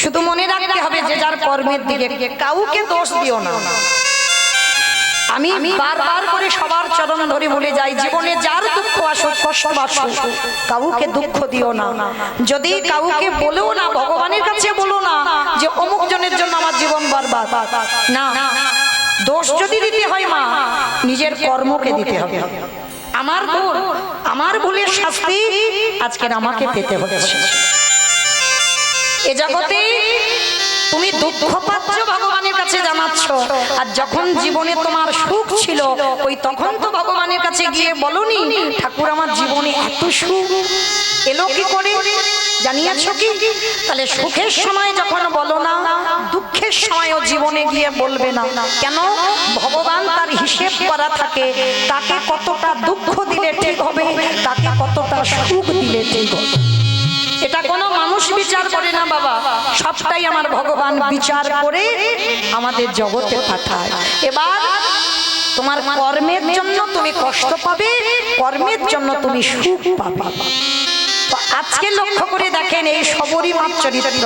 শুধু মনে রাখতে হবে যে যার কর্মের দিকে, কাউকে দোষ দিও না। আমি বারবার করে সবার চরণ ধরে বলে যাই, জীবনে যার দুঃখ আসুক, কষ্ট আসুক, কাউকে দুঃখ দিও না। যদি কাউকে বলেও না, ভগবানের কাছে বলো না যে অমুক জনের জন্য আমার জীবন বরবাদ, না। দোষ যদি দিতে হয় মা, নিজের কর্মকে দিতে হবে। আমার ভুলের শাস্তি আজকের আমাকে পেতে হচ্ছে। এ জগতে তুমি দুঃখ পাচ্ছ, ভগবানের কাছে জানাচ্ছ, আর যখন জীবনে তোমার সুখ ছিল ওই তখন তো ভগবানের কাছে গিয়ে বলনি, ঠাকুর আমার জীবনে এত সুখ এলো কি করে, জানিয়েছ কি? তাহলে সুখের সময় যখন বলো না, দুঃখের সময়ও জীবনে গিয়ে বলবে না কেন? ভগবান তার হিসেব করা থাকে, তাকে কতটা দুঃখ দিলে ঠিক হবে, তাকে কতটা সুখ দিলে ঠিক হতো। এটা কোনো মানুষ বিচার করে না বাবা, সবটাই আমার ভগবান বিচার করে আমাদের জগতে পাঠায়। এবার তোমার কর্মের জন্য তুমি কষ্ট পাবে, কর্মের জন্য তুমি সুখ পাবে। তো আজকে লক্ষ্য করে দেখেন এই সবরই মার চরিত্র।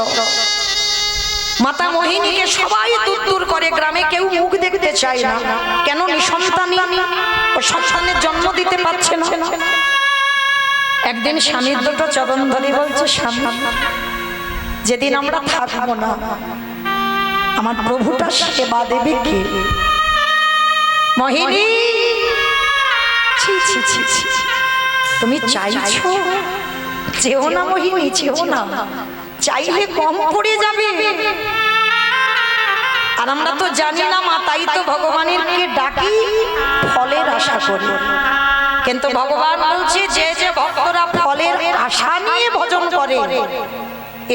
মাতা মোহিনীকে সবাই দূর দূর করে, গ্রামে কেউ মুখ দেখতে চায় না। কেন? নিঃসন্তানী, ও সন্তানের জন্ম দিতে পারছে না। একদিন স্বামীর দুটো চরণ ধরে বলছে, স্বামী, যেদিন আমরা থাকবো না আমার প্রভুটা সেবা দেবে কে? মোহিনী, ছি ছি ছি ছি, তুমি চাইছো? চেও না মোহিনী, চেও না, চাইলে কম পড়ে যাবে। আর আমরা তো জানি না মা, তাই তো ভগবানের কে ডাকি, ফলের আশা করি। কিন্তু ভগবান বলছে যে যে ভক্তরা ফলের আশা নিয়ে ভজন করে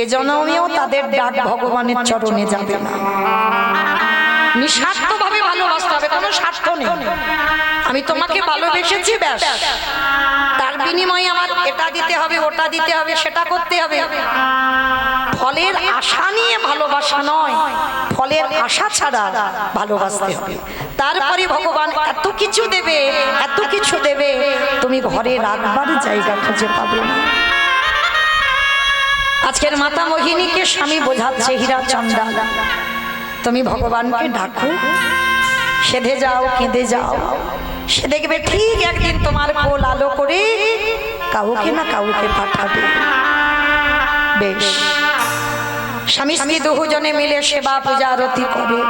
এ জন্মেও তাদের ডাক ভগবানের চরণে যাবে না। নিঃস্বার্থভাবে ভালোবাসতে হবে, কোনো স্বার্থ নেই। আমি তোমাকে ভালোবেসেছি, ব্যাস, তার বিনিময়ে আমার এটা দিতে হবে, ওটা দিতে হবে, সেটা করতে হবে। ফলের আশা নিয়ে ভালোবাসা নয়, ফলের আশা ছাড়া ভালোবাসতে হবে। তারপরে ভগবান এত কিছু দেবে, এত কিছু দেবে, তুমি ঘরে রাখবার জায়গা খুঁজে পাবে না। আজকের মাতা মোহিনীকে স্বামী বোঝাচ্ছে, হীরা চন্দা, তুমি ভগবানকে ডাকো, সেধে যাও, কেঁদে যাও, সে দেখবে ঠিক একদিন তোমার কোল আলো করে কাউকে না কাউকে পাঠাবে। বেশ, স্বামী স্ত্রী দুজনে মিলে সেবা পূজা আরতি করে।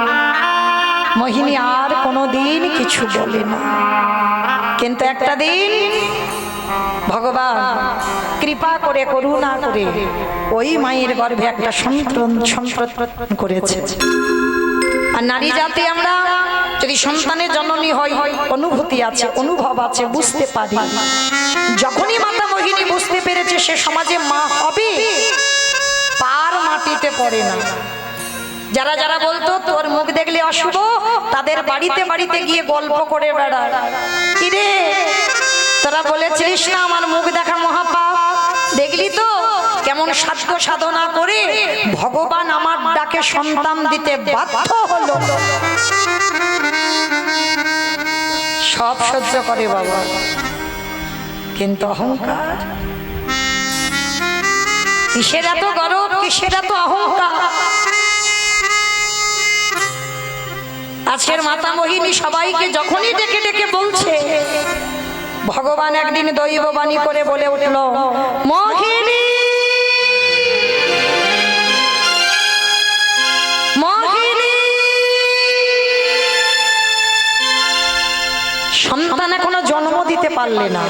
মোহিনী আর কোনোদিন কিছু বলে না। কিন্তু একটা দিন ভগবান কৃপা করে, করুণা করে ওই মায়ের গর্ভে একটা সন্তান করেছে। আর নারী জাতি আমরা যদি সন্তানের জননী হয়, অনুভূতি আছে, অনুভব আছে, বুঝতে পারি। যখনই মাতা মোহিনী বুঝতে পেরেছে সে সমাজে মা হবে, পার মাটিতে পড়ে না। যারা যারা বলতো তোর মুখ দেখলে অশুভ, তাদের বাড়িতে বাড়িতে গিয়ে গল্প করে বেড়ায়, কিরে তোরা বলেছিলিস না আমার মুখ দেখা মহাপাপ, দেখলি তো কেমন সাধ্য সাধনা করে ভগবান আমার ডাকে সন্তান দিতে বাধ্য হলো। সব সহ্য করে বাবা, কিন্তু অহংকার, কিসের এত গর্ব, কিসের এত অহংকার? আজকের মাতা মোহিনী সবাইকে যখনই ডেকে ডেকে বলছে, ভগবান একদিন দৈববাণী করে বলে উঠল, মোহিনী, মোহিনী, সন্তান এখনো জন্ম দিতে পারলে না,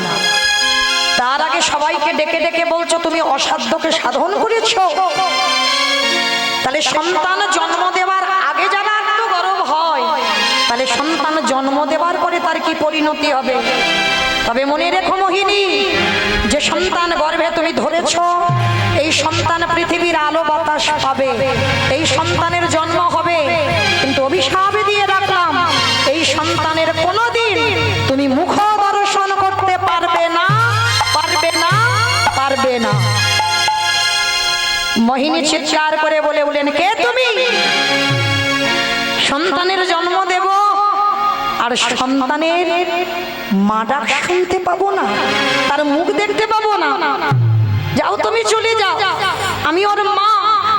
তার আগে সবাইকে ডেকে ডেকে বলছো তুমি অসাধ্যকে সাধন করেছো। তাহলে সন্তান জন্ম দেওয়ার আগে যারা আত্মগর্ব হয়, তাহলে সন্তান জন্ম দেওয়ার পরে তার কি পরিণতি হবে? তবে মনে রেখো মোহিনী, যে সন্তান গর্ভে তুমি ধরেছ, এই সন্তান পৃথিবীর আলো বাতাস পাবে, এই সন্তানের জন্ম হবে। কিন্তু অভিশাপ দিয়ে রাখলাম, এই সন্তানের কোনোদিন তুমি মুখ দর্শন করতে পারবে না, পারবে না, পারবে না। মোহিনী চিৎকার করে বলে বলেন, কে তুমি? সন্তানের জন্ম দেব আর সন্তানের মা ডাক শুনতে পাবো না, তার মুখ দেখতে পাবো না। যাও তুমি, চলে যাও, আমি ওর মা,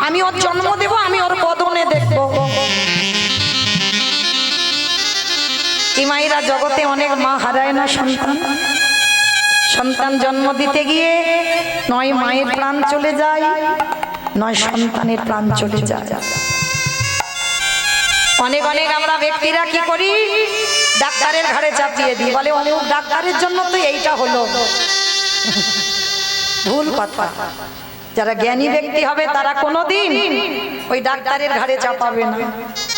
আমি ওর জন্ম দেব, আমি ওর বদনে দেখবো। এই মায়েরা জগতে অনেক মা হারায় না সন্তান, সন্তান জন্ম দিতে গিয়ে নয় মায়ের প্রাণ চলে যায়, নয় সন্তানের প্রাণ চলে যায়। অনেক অনেক আমরা ব্যক্তিরা কি করি, ডাক্তারের ঘাড়ে চাপিয়ে দিই, বলে অনেক ডাক্তারের জন্য তো এইটা হলো। ভুল কথা। যারা জ্ঞানী ব্যক্তি হবে তারা কোনোদিন ওই ডাক্তারের ঘাড়ে চাপাবে না।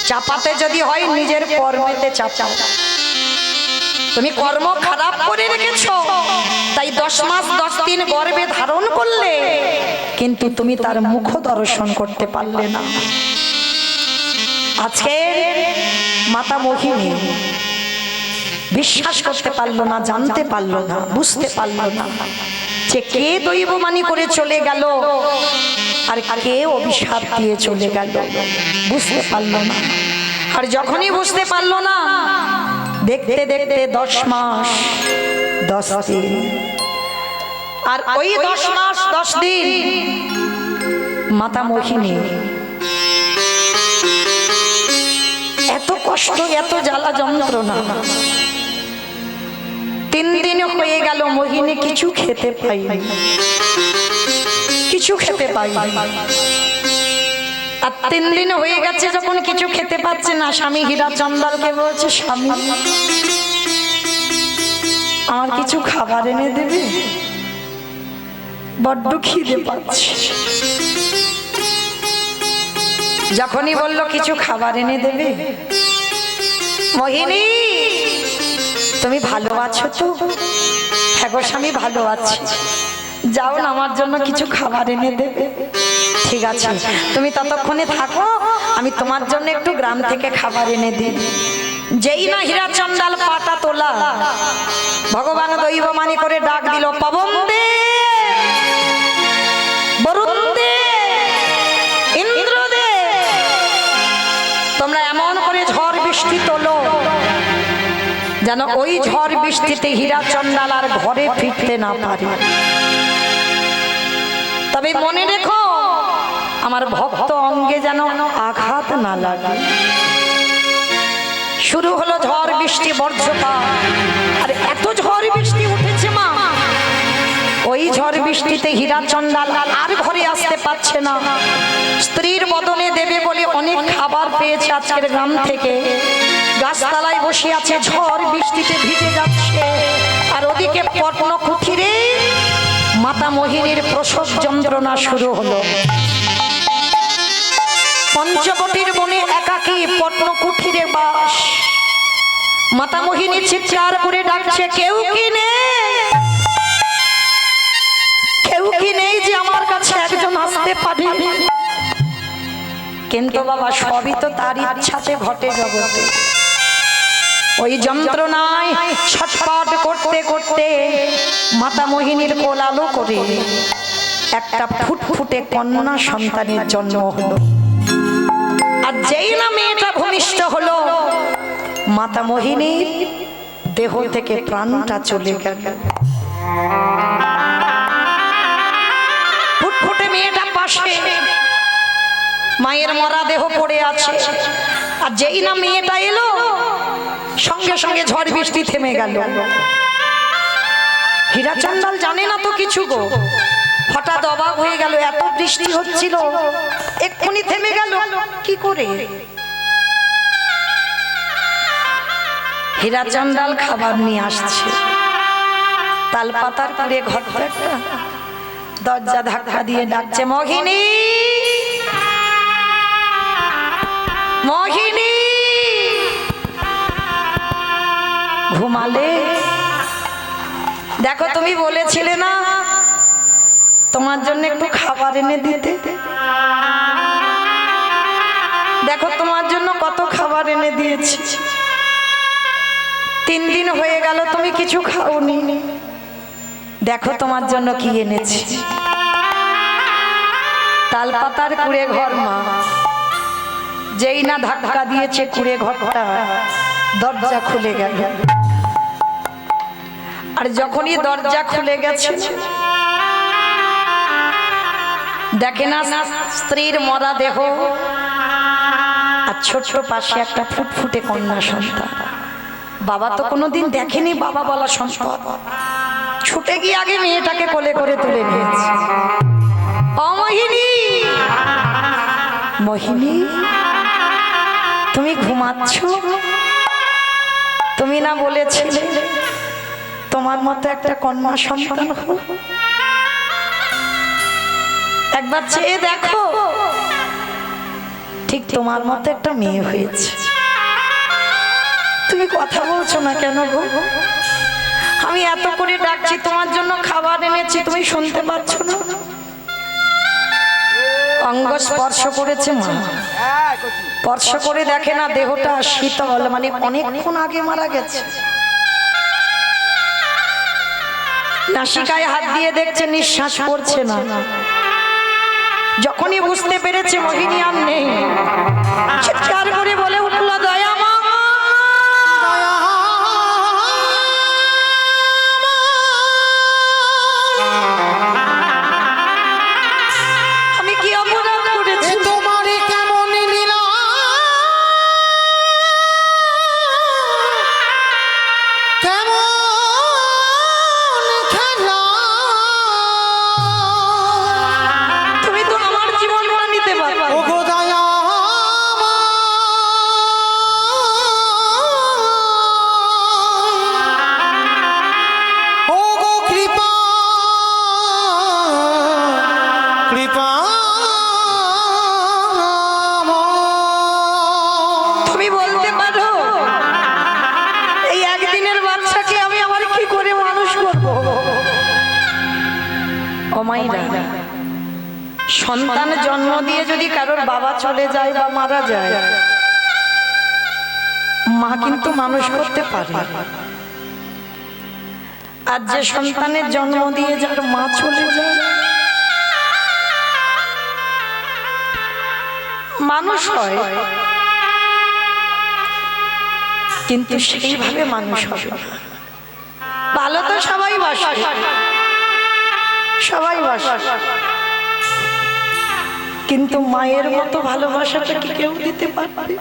চাপাতে যদি হয় নিজের কর্মেতে চাপাও। তুমি কর্ম খারাপ করে রেখেছো, তাই 10 মাস 10 দিন গর্ভে ধারণ করলে, কিন্তু তুমি তার মুখ দর্শন করতে পারলে না। আজকে মাতা মোহিনী বিশ্বাস করতে পারলো না, জানতে পারলো না, বুঝতে পারলো না। যে কে দৈবমানি করে চলে গেল আর কে অভিশাপ দিয়ে চলে গেল বুঝতে পারলো না। আর যখনই বুঝতে পারলো না, দেখতে দেখতে 10 মাস 10 দিন, আর ওই 10 মাস 10 দিন মাতা মোহিনী এত কষ্ট, এত জ্বালা যন্ত্রণা, 3 দিন হয়ে গেল মোহিনী কিছু খেতে পাইনি, কিছু খেতে পাইনি। আর 3 দিন হয়ে গেছে যখন কিছু খেতে পাচ্ছে না, স্বামী হীরাচন্দালকে বলছে, স্বামী আমার কিছু খাবার এনে দেবে, বড্ড খিদে পাচ্ছে। যখনই বলল কিছু খাবার এনে দেবে, মোহিনী তুমি ভালো আছো তো? হ্যাঁ গো স্বামী ভালো আছি, যাও না আমার জন্য কিছু খাবার এনে দেবে। ঠিক আছে তুমি ততক্ষণে থাকো, আমি তোমার জন্য একটু গ্রাম থেকে খাবার এনে দিই। যেই না হীরাচন্দাল পাটা তোলা, ভগবান দৈবমানি করে ডাক দিল, পবন দে, বরুণ দে, ইন্দ্র দে, তোমরা এমন করে ঝড় বৃষ্টি তোলো যেন ওই ঝড় বৃষ্টিতে হীরাচন্দাল আর ঘরে ফিরতে না পারে। তবে মনে রেখো আমার ভক্ত অঙ্গে যেন আঘাত না লাগে। শুরু হলো ঝড় বৃষ্টি, বজ্রপাত, আর এত ঝড় বৃষ্টি উঠেছে মা, ওই ঝড় বৃষ্টিতে হীরাচন্দাল আর ঘরে আসতে পারছে না। স্ত্রীর বদলে দেবে বলে অনেক খাবার পেয়েছে আজকের গ্রাম থেকে, গাছতলায় বসে আছে, ঝড় বৃষ্টিতে ভিজে যাচ্ছে। আর ওদিকে পর্ণকুঠিরে মাতা মোহিনীর প্রসব যন্ত্রণা শুরু হলো। পঞ্চবটির বনে একাকী পর্ণকুঠিরে বাস, মাতা মোহিনী চিৎকার করে ডাকছে, কেউ কি নেই, কেউ কি নেই যে আমার কাছে একজন আসতে পারে? কিন্তু বাবা সবই তো তার ইচ্ছাতে ঘটে জগতে। ওই যন্ত্রণায় ছটফট করতে করতে মাতা মোহিনীর কোল আলো করে একটা ফুটফুটে কন্যা সন্তানের জন্ম হলো। আর যেই না মেয়েটা ভূমিষ্ঠ হলো, মাতা মোহিনীর দেহ থেকে প্রাণটা চলে গেল। ফুটফুটে মেয়েটা পাশে, মায়ের মরা দেহ পড়ে আছে। আর যেই না মেয়েটা এলো, সঙ্গে সঙ্গে ঝড় বৃষ্টি থেমে গেল। হীরাচন্দাল জানে না তো কিছু গো, হঠাৎ অবাক হয়ে গেল, এত বৃষ্টি হচ্ছিল এক্ষুনি থেমে গেল কি করে? হীরাচন্দাল খাবার নিয়ে আসছে, তালপাতার কুড়ে ঘরটা একটা, দরজা ধাক্কা দিয়ে ডাকছে, মোহিনী, মোহিনী ঘুমালে? দেখো তুমি বলেছিলে না তোমার জন্য একটু খাবার এনে দিতে, দেখো তোমার জন্য কত খাবার এনে দিয়েছি। 3 দিন হয়ে গেল তুমি কিছু খাওনি, দেখো তোমার জন্য কি এনেছি। তালপাতার কুড়ে ঘর মা, যেই না ধাক্কা দিয়েছে কুড়ে ঘরটা, দরজা খুলে গেল। আর যখনই দরজা খুলে গেছে, দেখে না স্ত্রীর মরা দেহ, আর ছোট্ট পাশে একটা ফুটফুটে কন্যা সন্তান। বাবা তো কোনোদিন দেখেনি বাবা বলা সম্পদ, ছুটে গিয়ে আগে মেয়েটাকে কোলে করে তুলে নিয়েছে। মোহিনী, মোহিনী তুমি ঘুমাচ্ছ? তুমি না বলেছিলে তোমার মতো একটা কন্যা সন্তান হবে? একবার চেয়ে দেখো, ঠিক তোমার মতো একটা মেয়ে হয়েছে। তুমি কথা বলছো না কেন গো? আমি এত করে ডাকছি, তোমার জন্য খাবার এনেছি, তুমি শুনতে পাচ্ছ না? অঙ্গ স্পর্শ করেছে মা, স্পর্শ করে দেখে না দেহটা শীতল, মানে অনেকক্ষণ আগে মারা গেছে। নাসিকায় হাত দিয়ে দেখছে নিঃশ্বাস পড়ছে না। যখনই বুঝতে পেরেছে মোহিনী আর নেই, চিৎকার করে বলে উঠল, দয়া মা, আমি কি অপরাধ করেছি? তোমারই কেমন লীলা, কেমন খেলা, তুমি তো আমার জীবনটা নিতে পারবে। ও গো দয়া ও গো কৃপা কৃপা, তুমি বলতে পারো এই একদিনের বাচ্চাকে আমি আবার কি করে মানুষ করব? ও মাইরা, সন্তান জন্ম দিয়ে যদি কারোর বাবা চলে যায় বা মারা যায়, মা কিন্তু মানুষ করতে পারে। আর যে সন্তানের জন্ম দিয়ে যার মা চলে যায়, মানুষ হয় কিন্তু সেইভাবে মানুষ হবে না। ভালো তো সবাই বাসে, সবাই বাসে, কিন্তু মায়ের মতো ভালোবাসাটা কি কেউ দিতে পারবে?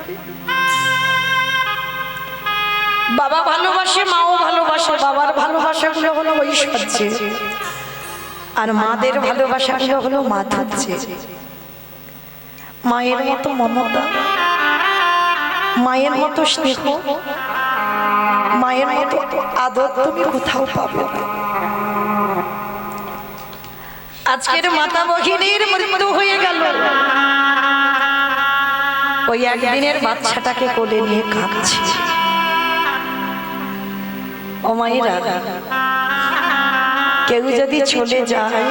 বাবা ভালোবাসে, মাও ভালোবাসে। বাবার ভালোবাসাগুলো হলো ঐশ্বর্য, আর মাদের ভালোবাসাগুলো হলো মাধুর্য। মায়ের মতো মমতা, মায়ের মতো স্নেহ, মায়ের মতো আদর তুমি কোথাও পাবে না। আজকের মাতা ভগিনীর মৃত্যু হয়ে গেল, ওই একদিনের বাচ্চাটাকে কোলে নিয়ে কাঁদছে। ও মায়েরা, কেউ যদি চলে যায়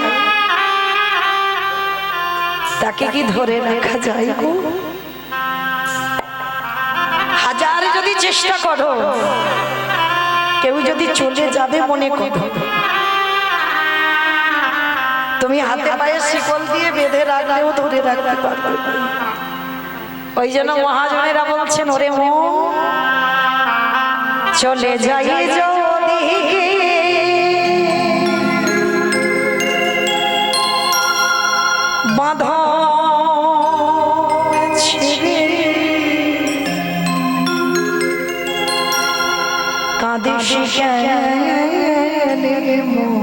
তাকে কি ধরে রাখা যায় গো? হাজার যদি চেষ্টা করো, কেউ যদি চলে যাবে মনে করো, তুমি হাতে পায়ে শিকল দিয়ে বেঁধে রাখলেও ধরে রাখতে পারবে না। ওই জন্য মহাজনেরা বলছেন, ওরে মন চলে যাই যদি বাঁধা ছিড়ে, কাঁদিস কেন মন?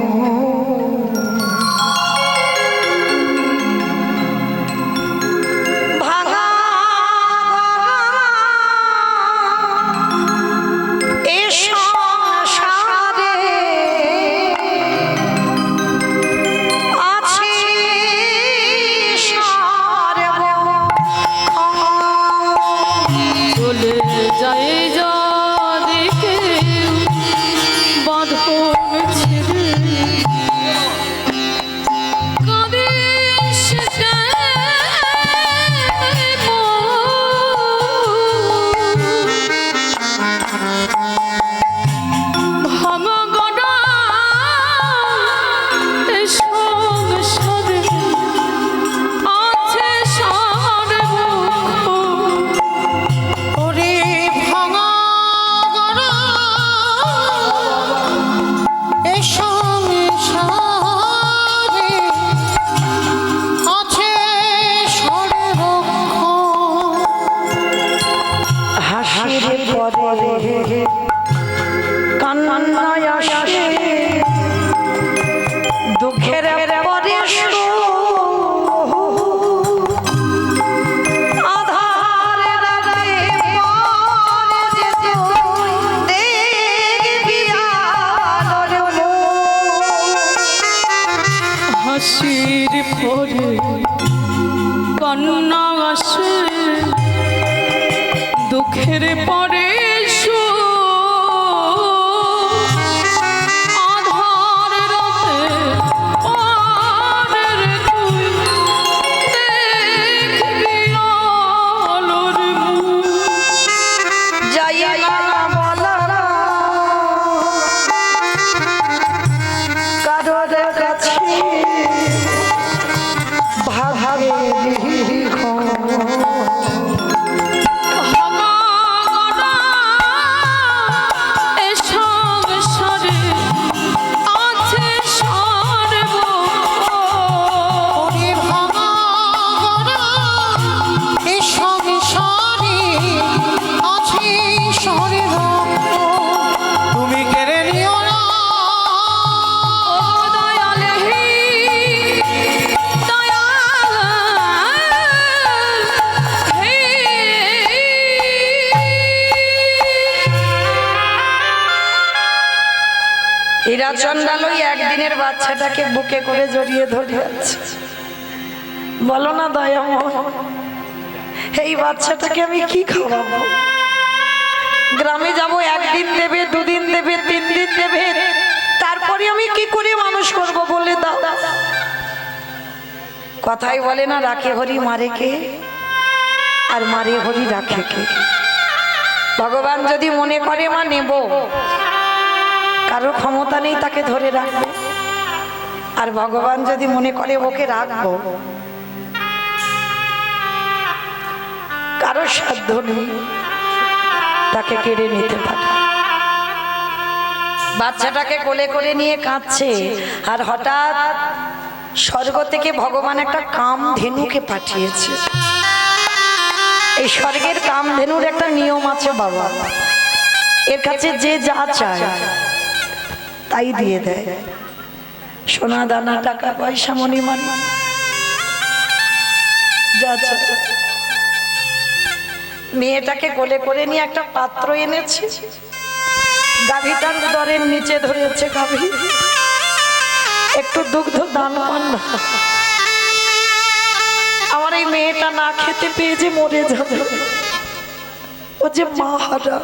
দুঃখের পরে হাসির পরে কান্না আসে, দুঃখের পরে হীরাচন্দাল ওই একদিনের বাচ্চাটাকে বুকে করে জড়িয়ে ধরে আছে। বলো না দয়াময়, এই বাচ্চাটাকে আমি কি খাওয়াবো? গ্রামে যাব, একদিন দেবে, দুদিন দেবে, 3 দিন দেবে, তারপরে আমি কি করে মানুষ করব বলে দাও। কথাই বলে না, রাখে হরি মারে কে, আর মারে হরি রাখে কে। ভগবান যদি মনে করে মা নেব, কারোর ক্ষমতা নেই তাকে ধরে রাখবে। আর ভগবান যদি মনে করে ওকে রাখবো, কারোর সাধ্য নেই তাকে কেড়ে নিতে পারে। বাচ্চাটাকে কোলে করে নিয়ে কাঁদছে, আর হঠাৎ স্বর্গ থেকে ভগবান একটা কামধেনুকে পাঠিয়েছে। এই স্বর্গের কামধেনুর একটা নিয়ম আছে বাবা, এর কাছে যে যা চায় তাই দিয়ে দেয়। সোনা দানা, টাকা পয়সা, মণিমাণি, যা চায়। মেয়েটাকে কোলে করে নিয়ে একটা পাত্র এনেছে, গাভীটার উদরের নিচে ধরেছে। গাভী একটু দুগ্ধ দান পান না, আমার এই মেয়েটা না খেতে পেয়ে যে মরে যাবে, ও যে মা হারা,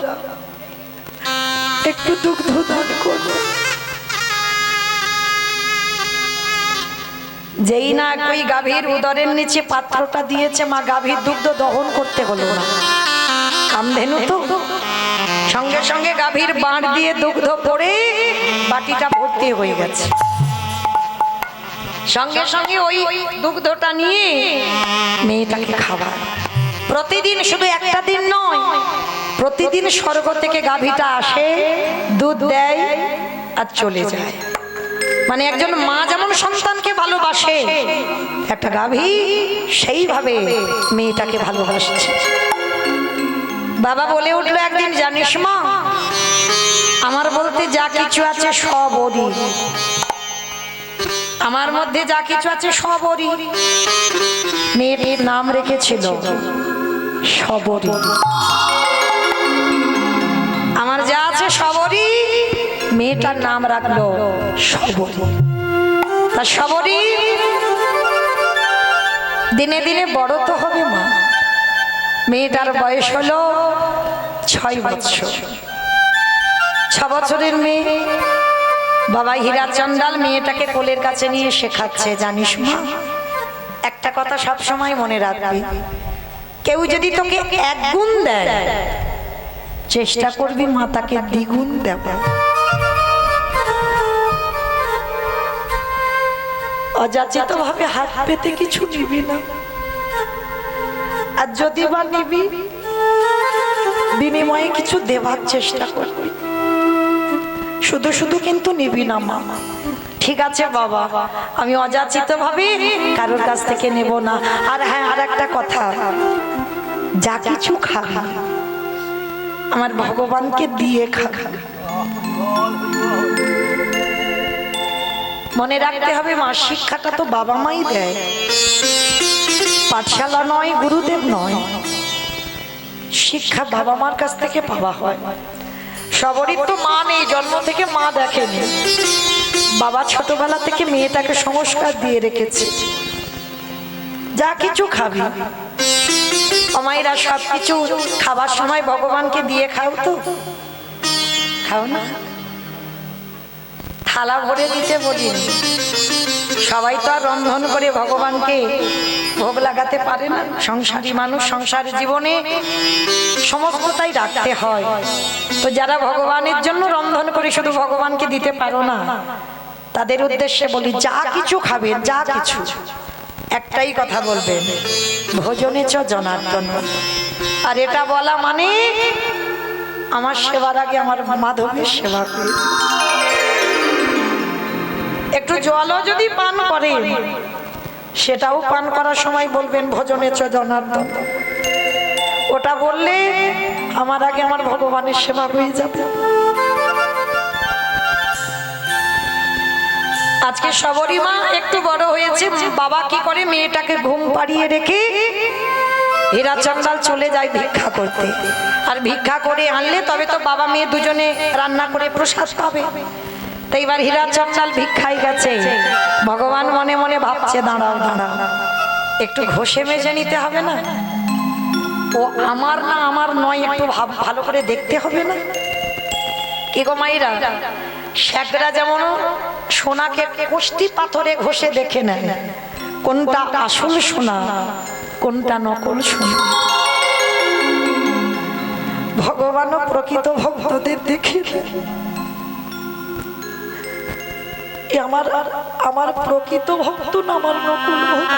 একটু দুগ্ধ দান করো। যেই না ওই গাভীর উদরের নিচে পাত্রটা দিয়েছে, মা গাভীর দুগ্ধ দহন করতে হলো না, কামধেনু তো। সঙ্গে সঙ্গে গাভীর বাঁট দিয়ে দুগ্ধ পড়ে বাটিটা ভর্তি হয়ে গেছে। সঙ্গে সঙ্গে ওই দুগ্ধটা নিয়ে মেয়েটাকে খাওয়ায়। প্রতিদিন, শুধু একটা দিন নয়, প্রতিদিন স্বর্গ থেকে গাভীটা আসে, দুধ দেয় আর চলে যায়। মানে একজন মা যেমন সন্তানকে ভালোবাসে, একটা গাভী সেইভাবে মেয়েটাকে ভালোবাসছে। বাবা বলে উঠলো একদিন, জানিস মা, আমার বলতে যা কিছু আছে সব ওরই, আমার মধ্যে যা কিছু আছে সব ওরই। মেয়ের নাম রেখেছিল সবরী। আমার যা আছে সবরই, মেয়েটার নাম রাখলো সবরী। তা সবরী দিনে দিনে বড় তো হবে মা। মেয়েটার বয়স হলো 6 বছর। 6 বছরের মেয়ে। বাবা হীরাচন্দাল মেয়েটাকে কোলের কাছে নিয়ে শেখাচ্ছে, জানিস মা, একটা কথা সব সময় মনে রাখবি, কেউ যদি তোকে 1 গুণ দেয়, চেষ্টা করবি মা তাকে 2 গুণ দেবে। অযাচিত ভাবে হাত পেতে কিছু নিবি না, আর যদি বা নিবি বিনিময়ে কিছু দেবার চেষ্টা করবি। শুধু শুধু কিন্তু নিবি না মা। ঠিক আছে বাবা, আমি অযাচিত ভাবে কারোর কাছ থেকে নেব না। আর হ্যাঁ, আর একটা কথা, যা কিছু খাবি আমার ভগবানকে দিয়ে খাবি। মনে রাখতে হবে মা, শিক্ষাটা তো বাবা মাই দেয়, পাঠশালা নয়, গুরুদেব নয়, শিক্ষা বাবা মার কাছ থেকে পাওয়া হয়। সবরই তো মা নেই, জন্ম থেকে মা দেখেনি, বাবা ছোটবেলা থেকে মেয়েটাকে সংস্কার দিয়ে রেখেছে। যা কিছু খাবি, আমায়রা সব কিছু খাবার সময় ভগবানকে দিয়ে খাও তো, খাও না? থালা ভরে দিতে বলিনি, সবাই তো আর রন্ধন করে ভগবানকে ভোগ লাগাতে পারে না। সংসারী মানুষ, সংসারের জীবনে সমস্তটাই রাখতে হয়। তো যারা ভগবানের জন্য রন্ধন করে শুধু ভগবানকে দিতে পারো না, তাদের উদ্দেশ্যে বলি, যা কিছু খাবেন, যা কিছু, একটাই কথা বলবেন, ভোজনে চ জনার্দন। আর এটা বলা মানে আমার সেবার আগে আমার মাধবের সেবা করি। একটু জলও যদি পান করেন, সেটাও পান করার সময় বলবেন ভোজনে চ জনার্দন। ওটা বললে আমার আগে আমার ভগবানের সেবা হয়ে যাবে। আজকে সবরী মা একটু বড় হয়েছে, বাবা কি করে, মেয়েটাকে ঘুম পাড়িয়ে রেখে হীরাচন্দাল চলে যায় ভিক্ষা করতে। আর ভিক্ষা করে আনলে তবে তো বাবা মেয়ে দুজনে রান্না করে প্রসাদ পাবে। তো এবার হীরা চঞ্চল ভিক্ষায় গেছে, ভগবান মনে মনে ভাবছে দাঁড়াও দাঁড়াও, একটু ঘষে মেজে নিতে হবে না? ও আমার না আমার নয়, একটু ভালো করে দেখতে হবে না? কি গো মাইরা, শেখরা যেমন সোনাকে কষ্টি পাথরে ঘষে দেখে নেয় কোনটা আসল সোনা কোনটা নকল সোনা, ভগবানও প্রকৃত ভক্তদের দেখে আমার আমার প্রকৃত ভক্ত না আমার নকল ভক্ত।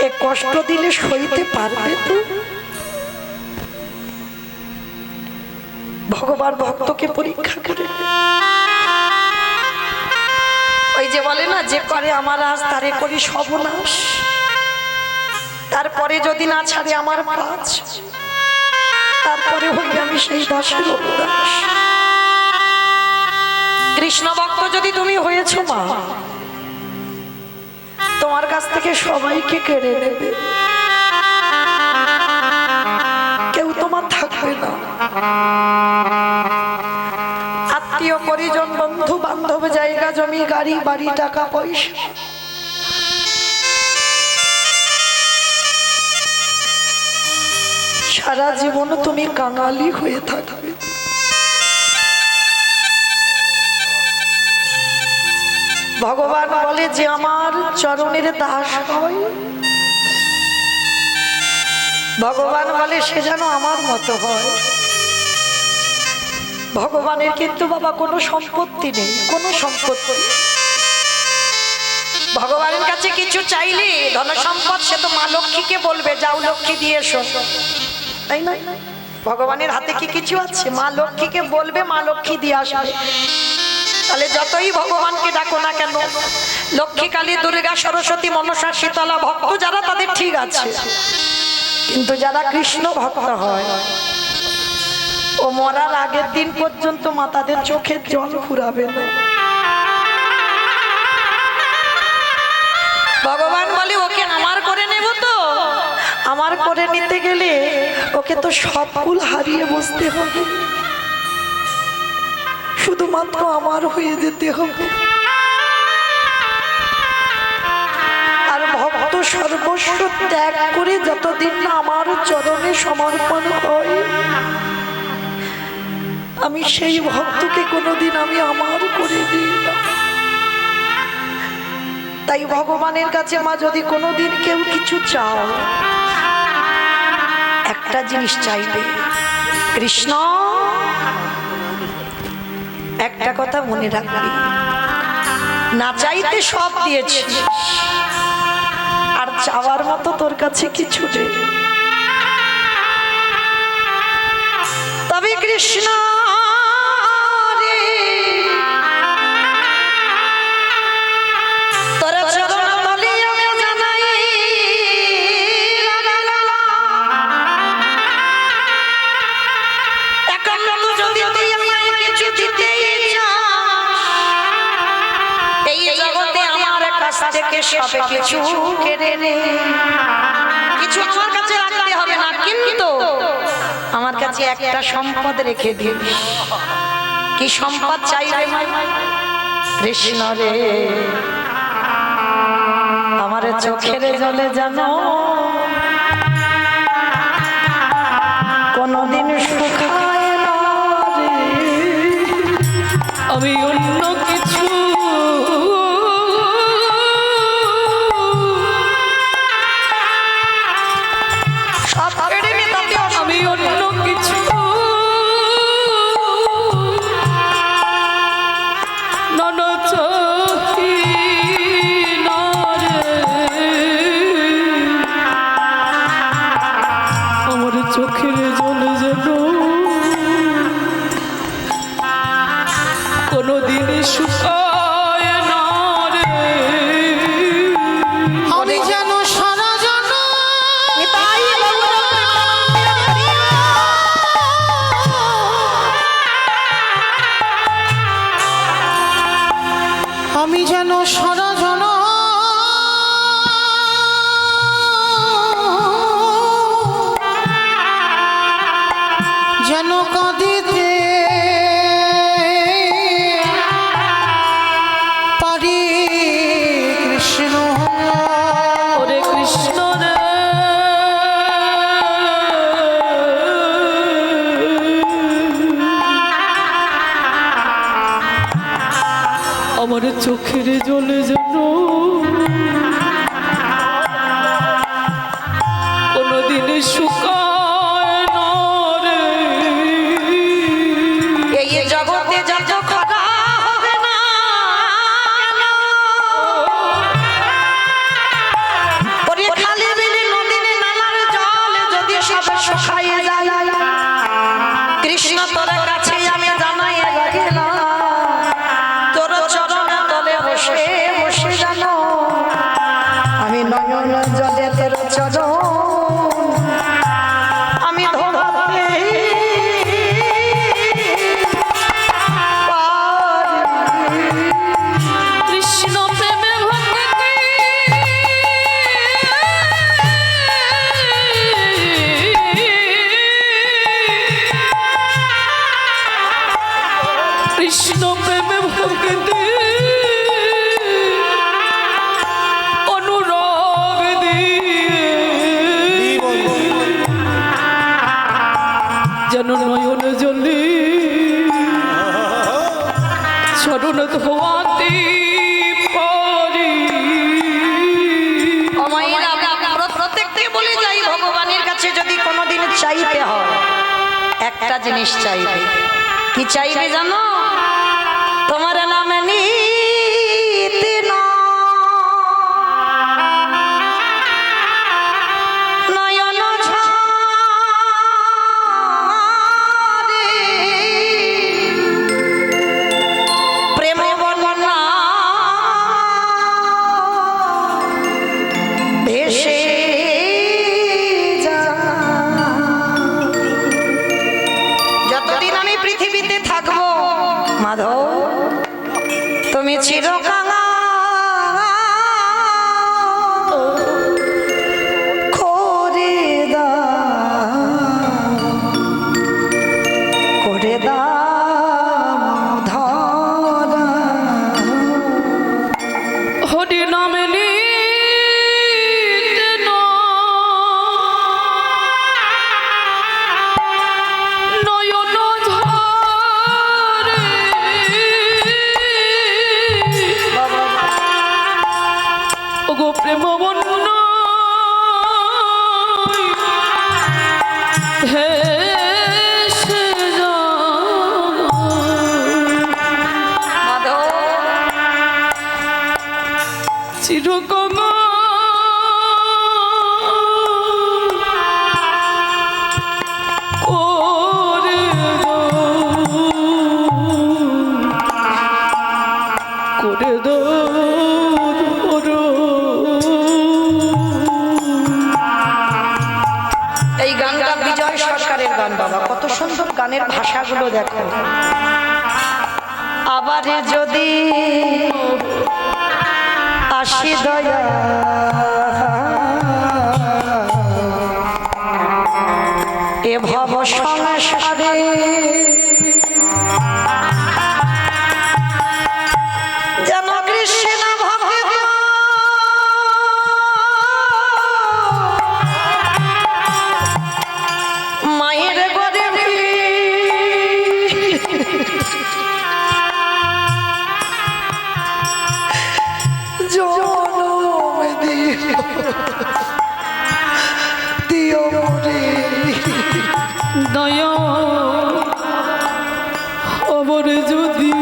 এ কষ্ট দিলে সইতে পারবে তো? ভগবান ভক্তকে পরীক্ষা করে, ওই যে বলে না, যে করে আমার আজ তারে করি সর্বনাশ, তারপরে যদি না ছাড়ে আমার কাজ, তারপরে হই আমি সেই দাসের দাস। কৃষ্ণ ভক্ত যদি তুমি হয়েছো মা, তোমার কাছ থেকে সবাইকে কেড়ে নেবে, কেউ তোমার থাকবে না। আত্মীয় পরিজন বন্ধু বান্ধব জায়গা জমি গাড়ি বাড়ি টাকা পয়সা সারা জীবন তুমি কাঙালি হয়ে থাকবে। ভগবান বলে যে আমার চরণের দাস হয়, ভগবান বলে সে যেন আমার মতো হয়। ভগবানের কিন্তু বাবা কোনো সম্পত্তি নেই, কোনো সম্পত্তি। ভগবানের কাছে কিছু চাইলে ধন সম্পদ সে তো মা লক্ষ্মীকে বলবে যাও লক্ষ্মী দিয়ে এসো, তাই না? ভগবানের হাতে কি কিছু আছে? মা লক্ষ্মীকে বলবে মা লক্ষ্মী দিয়ে আসবে। তাহলে যতই ভগবানকে ডাকো না কেন, লক্ষ্মী কালী দুর্গা সরস্বতী মনসা শীতলা ভক্ত যারা তাদের ঠিক আছে, কিন্তু যারা কৃষ্ণ ভক্ত হয় ও মরার আগের দিন পর্যন্ত মা তাদের চোখের জল ফুরাবে না। ভগবান বলে ওকে আমার করে নেব, তো আমার করে নিতে গেলে ওকে তো সব কুল হারিয়ে বসতে হবে, শুধুমাত্র আমার হয়ে যেতে হবে। আর ভক্ত সর্বস্ব ত্যাগ করে যতদিন না আমার চরণে সমর্পণ হয়, আমি সেই ভক্তকে কোনোদিন আমি আমার করে দিই না। তাই ভগবানের কাছে মা যদি কোনোদিন কেউ কিছু চাও, একটা জিনিস চাইবে, কৃষ্ণ একটা কথা মনে রাখবি, না চাইতে সব দিয়েছি, আর চাওয়ার মতো তোর কাছে কিছু নেই। তবে কৃষ্ণ রে তোর চরণ তলে আমি জানাই, এখন যদি তুই আমায় কিছু দিতে এই জগতে আমার কাছ থেকে সব কিছু কেড়ে নে, কিছু আমার কাছে রাখতে হবে না, কিন্তু আমার কাছে একটা সম্পদ রেখে দিন। কি সম্পদ চাইবে? কৃষ্ণ রে আমার চোখের জলে জানো কোনদিন শুকায় না রে, আমি অন্য কিছু সব কেড়ে নে, তাতে আমি অন্য কিছু নন চোখি না রে, আমার চোখের জল যেন কোনোদিন শুকায় না রে। আমি যেন সারা জনম আমি যেন সারা জনম যেন কাঁদি আমার চোখের জলে যেন কোনোদিন শুকায় না রে। এই জগতে যত খরা হবে না ওরে খালি বিলি নদীর নালার জল যদি সব শুকায় যায় কৃষ্ণ তোর কাছে আমি জানাই রাখিলাম তোর চরণ তলে বসে বসে জানো আমি নয়ন জলে তোর চরণ আমি ধরতে কৃষ্ণ প্রেমে ভক্তি কৃষ্ণ প্রেমে ভক্তি অনুরাগ দিয়ে যেন নয়ন জলে চরণ ধোয়াতে পারি। প্রত্যেককে বলে যাই ভগবানের কাছে যদি কোনোদিন চাইতে হয় একটা জিনিস চাইবে কি চাইবে জানো তোমার নামে নিতে নয়ন ঝরে প্রেম বর্ণনা ভেসে যতদিন আমি পৃথিবীতে থাকবো মাধব তুমি চিরকাল করে দাও ধরা হরি নামে নিতে নয়ন ঝরে ওগো প্রেম বন্য ভেসে মাধব চিরকম করে দো এই গানটা বিজয় সরকারের গান বাবা কত সুন্দর গানের ভাষাগুলো দেখো আবার যদি আসি দয়া এ ভব সংসারে যেন কৃষ্ণ ভক্ত মায়ের গরে জনম দিও রে দয়া অবর যদি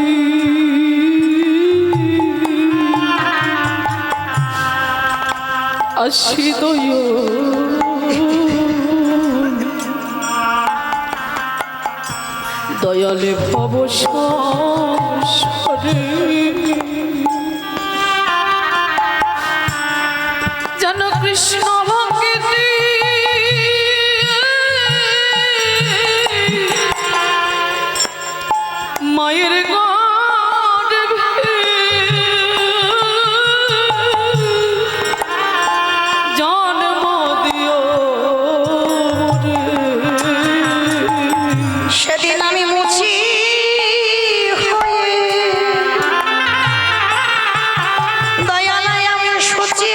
আসি দয়া দয়ালে ভব সংসারে যেন কৃষ্ণ ভক্তি মায়ের গর্ভে জন্ম দিও রে। সেদিন আমি মুছি হয়ে দয়ালয় আমি সূচি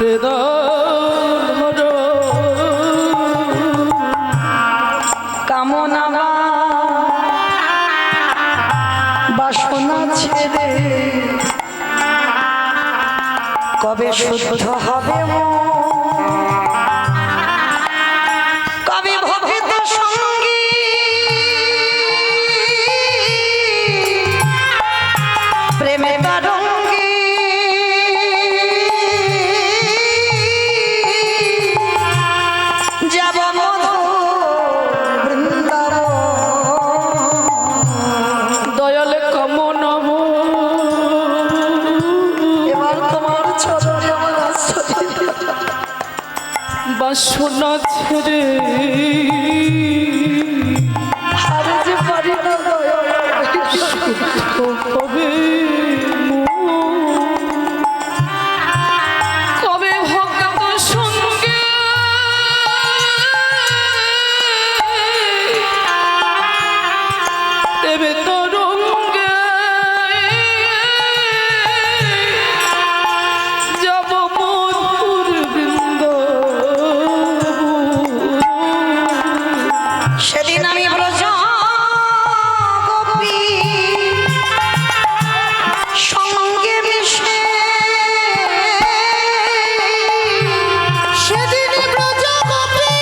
ঘটে ধর কামনা বাসনা ছেড়ে কবে শুদ্ধ হবে মন? কবে ভবিত সঙ্গী প্রেমে তরঙ্গী যাব মধুর বৃন্দাবন। দয়াল কামনা এবার তোমার চরণে আমার আশ্রয় বাসনা ছেড়ে আর যে পারি না দয়াল। কবে কবে ভক্ত সঙ্গে দেবে তরঙ্গে যাব মধুর বৃন্দ। সেদিন আমি ব্রজ গোপী সঙ্গে মিশে সেদিন ব্রজ গোপী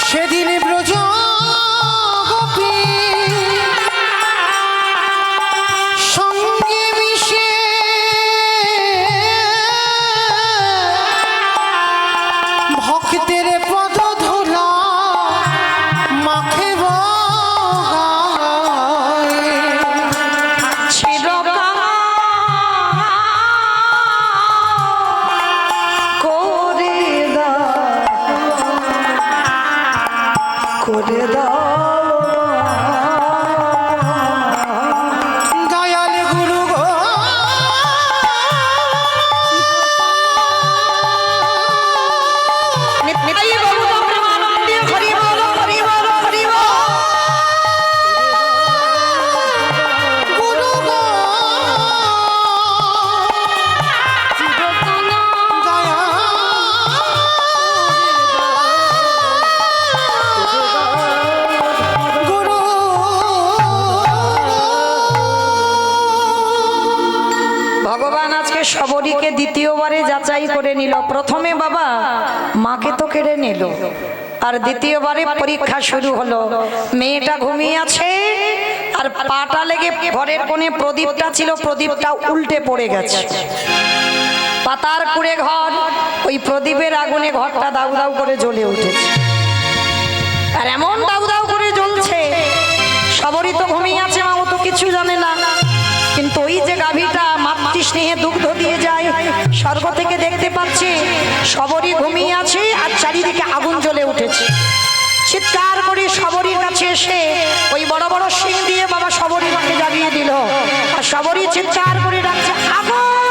সেদিন ব্রজ গোপী সঙ্গে মিশে ভক্তের পদ ধুলা মাখে চিরকাল করে দাও দয়াল গুরু গো নিতাই গৌতম প্রেমানন্দে হরি বল হরি বল হরি বল। গুরু গো দয়া গুরু ভগবান আজকে সবরীকে দ্বিতীয়বারে যাচাই করে নিল। প্রথমে বাবা মাকে তো কেড়ে নিল, আর দ্বিতীয়বারে পরীক্ষা শুরু হলো। মেয়েটা ঘুমিয়ে আছে, আর পাটা লেগে ঘরের কোণে প্রদীপটা ছিল, প্রদীপটা উল্টে পড়ে গেছে। পাতার কুড়ে ঘর, ওই প্রদীপের আগুনে ঘরটা দাউ দাউ করে জ্বলে উঠেছে। আর এমন দাউ দাউ করে জ্বলছে, সবরই তো ঘুমিয়ে আছে, মা ও তো কিছু জানে না। কিন্তু ওই যে গাভীটা মাতৃ স্নেহে দুগ্ধ দিয়ে যায়, স্বর্গ থেকে দেখতে পাচ্ছে সবরই ঘুমিয়ে আছে, আর চারিদিকে আগুন জ্বলে উঠেছে। চিৎকার করে সবরীর কাছে এসে ওই বড় বড় শিং দিয়ে বাবা সবরী মাকে জাগিয়ে দিল। আর সবরী চিৎকার করে ডাকছে, আগুন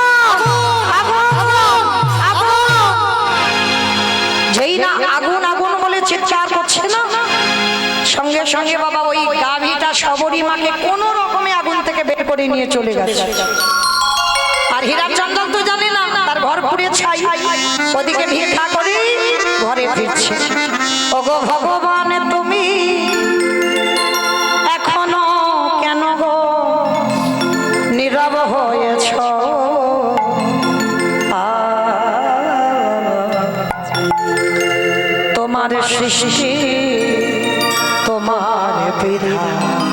আগুন আগুন। যেই না আগুন আগুন বলে চিৎকার করছে না, সঙ্গে সঙ্গে বাবা ওই গাভীটা সবরী মাকে কোনো রকমে আগুন থেকে বের করে নিয়ে চলে গেছে। আর হীরাচন্দন তো জানে না, তার ঘর পুড়ে ছাই, ওদিকে ভিক্ষা করে ঘরে ফিরছে। ওগো ভগবান তুমি এখনো কেন গো নীরব হয়েছ? তোমার সৃষ্টি তোমার বিধান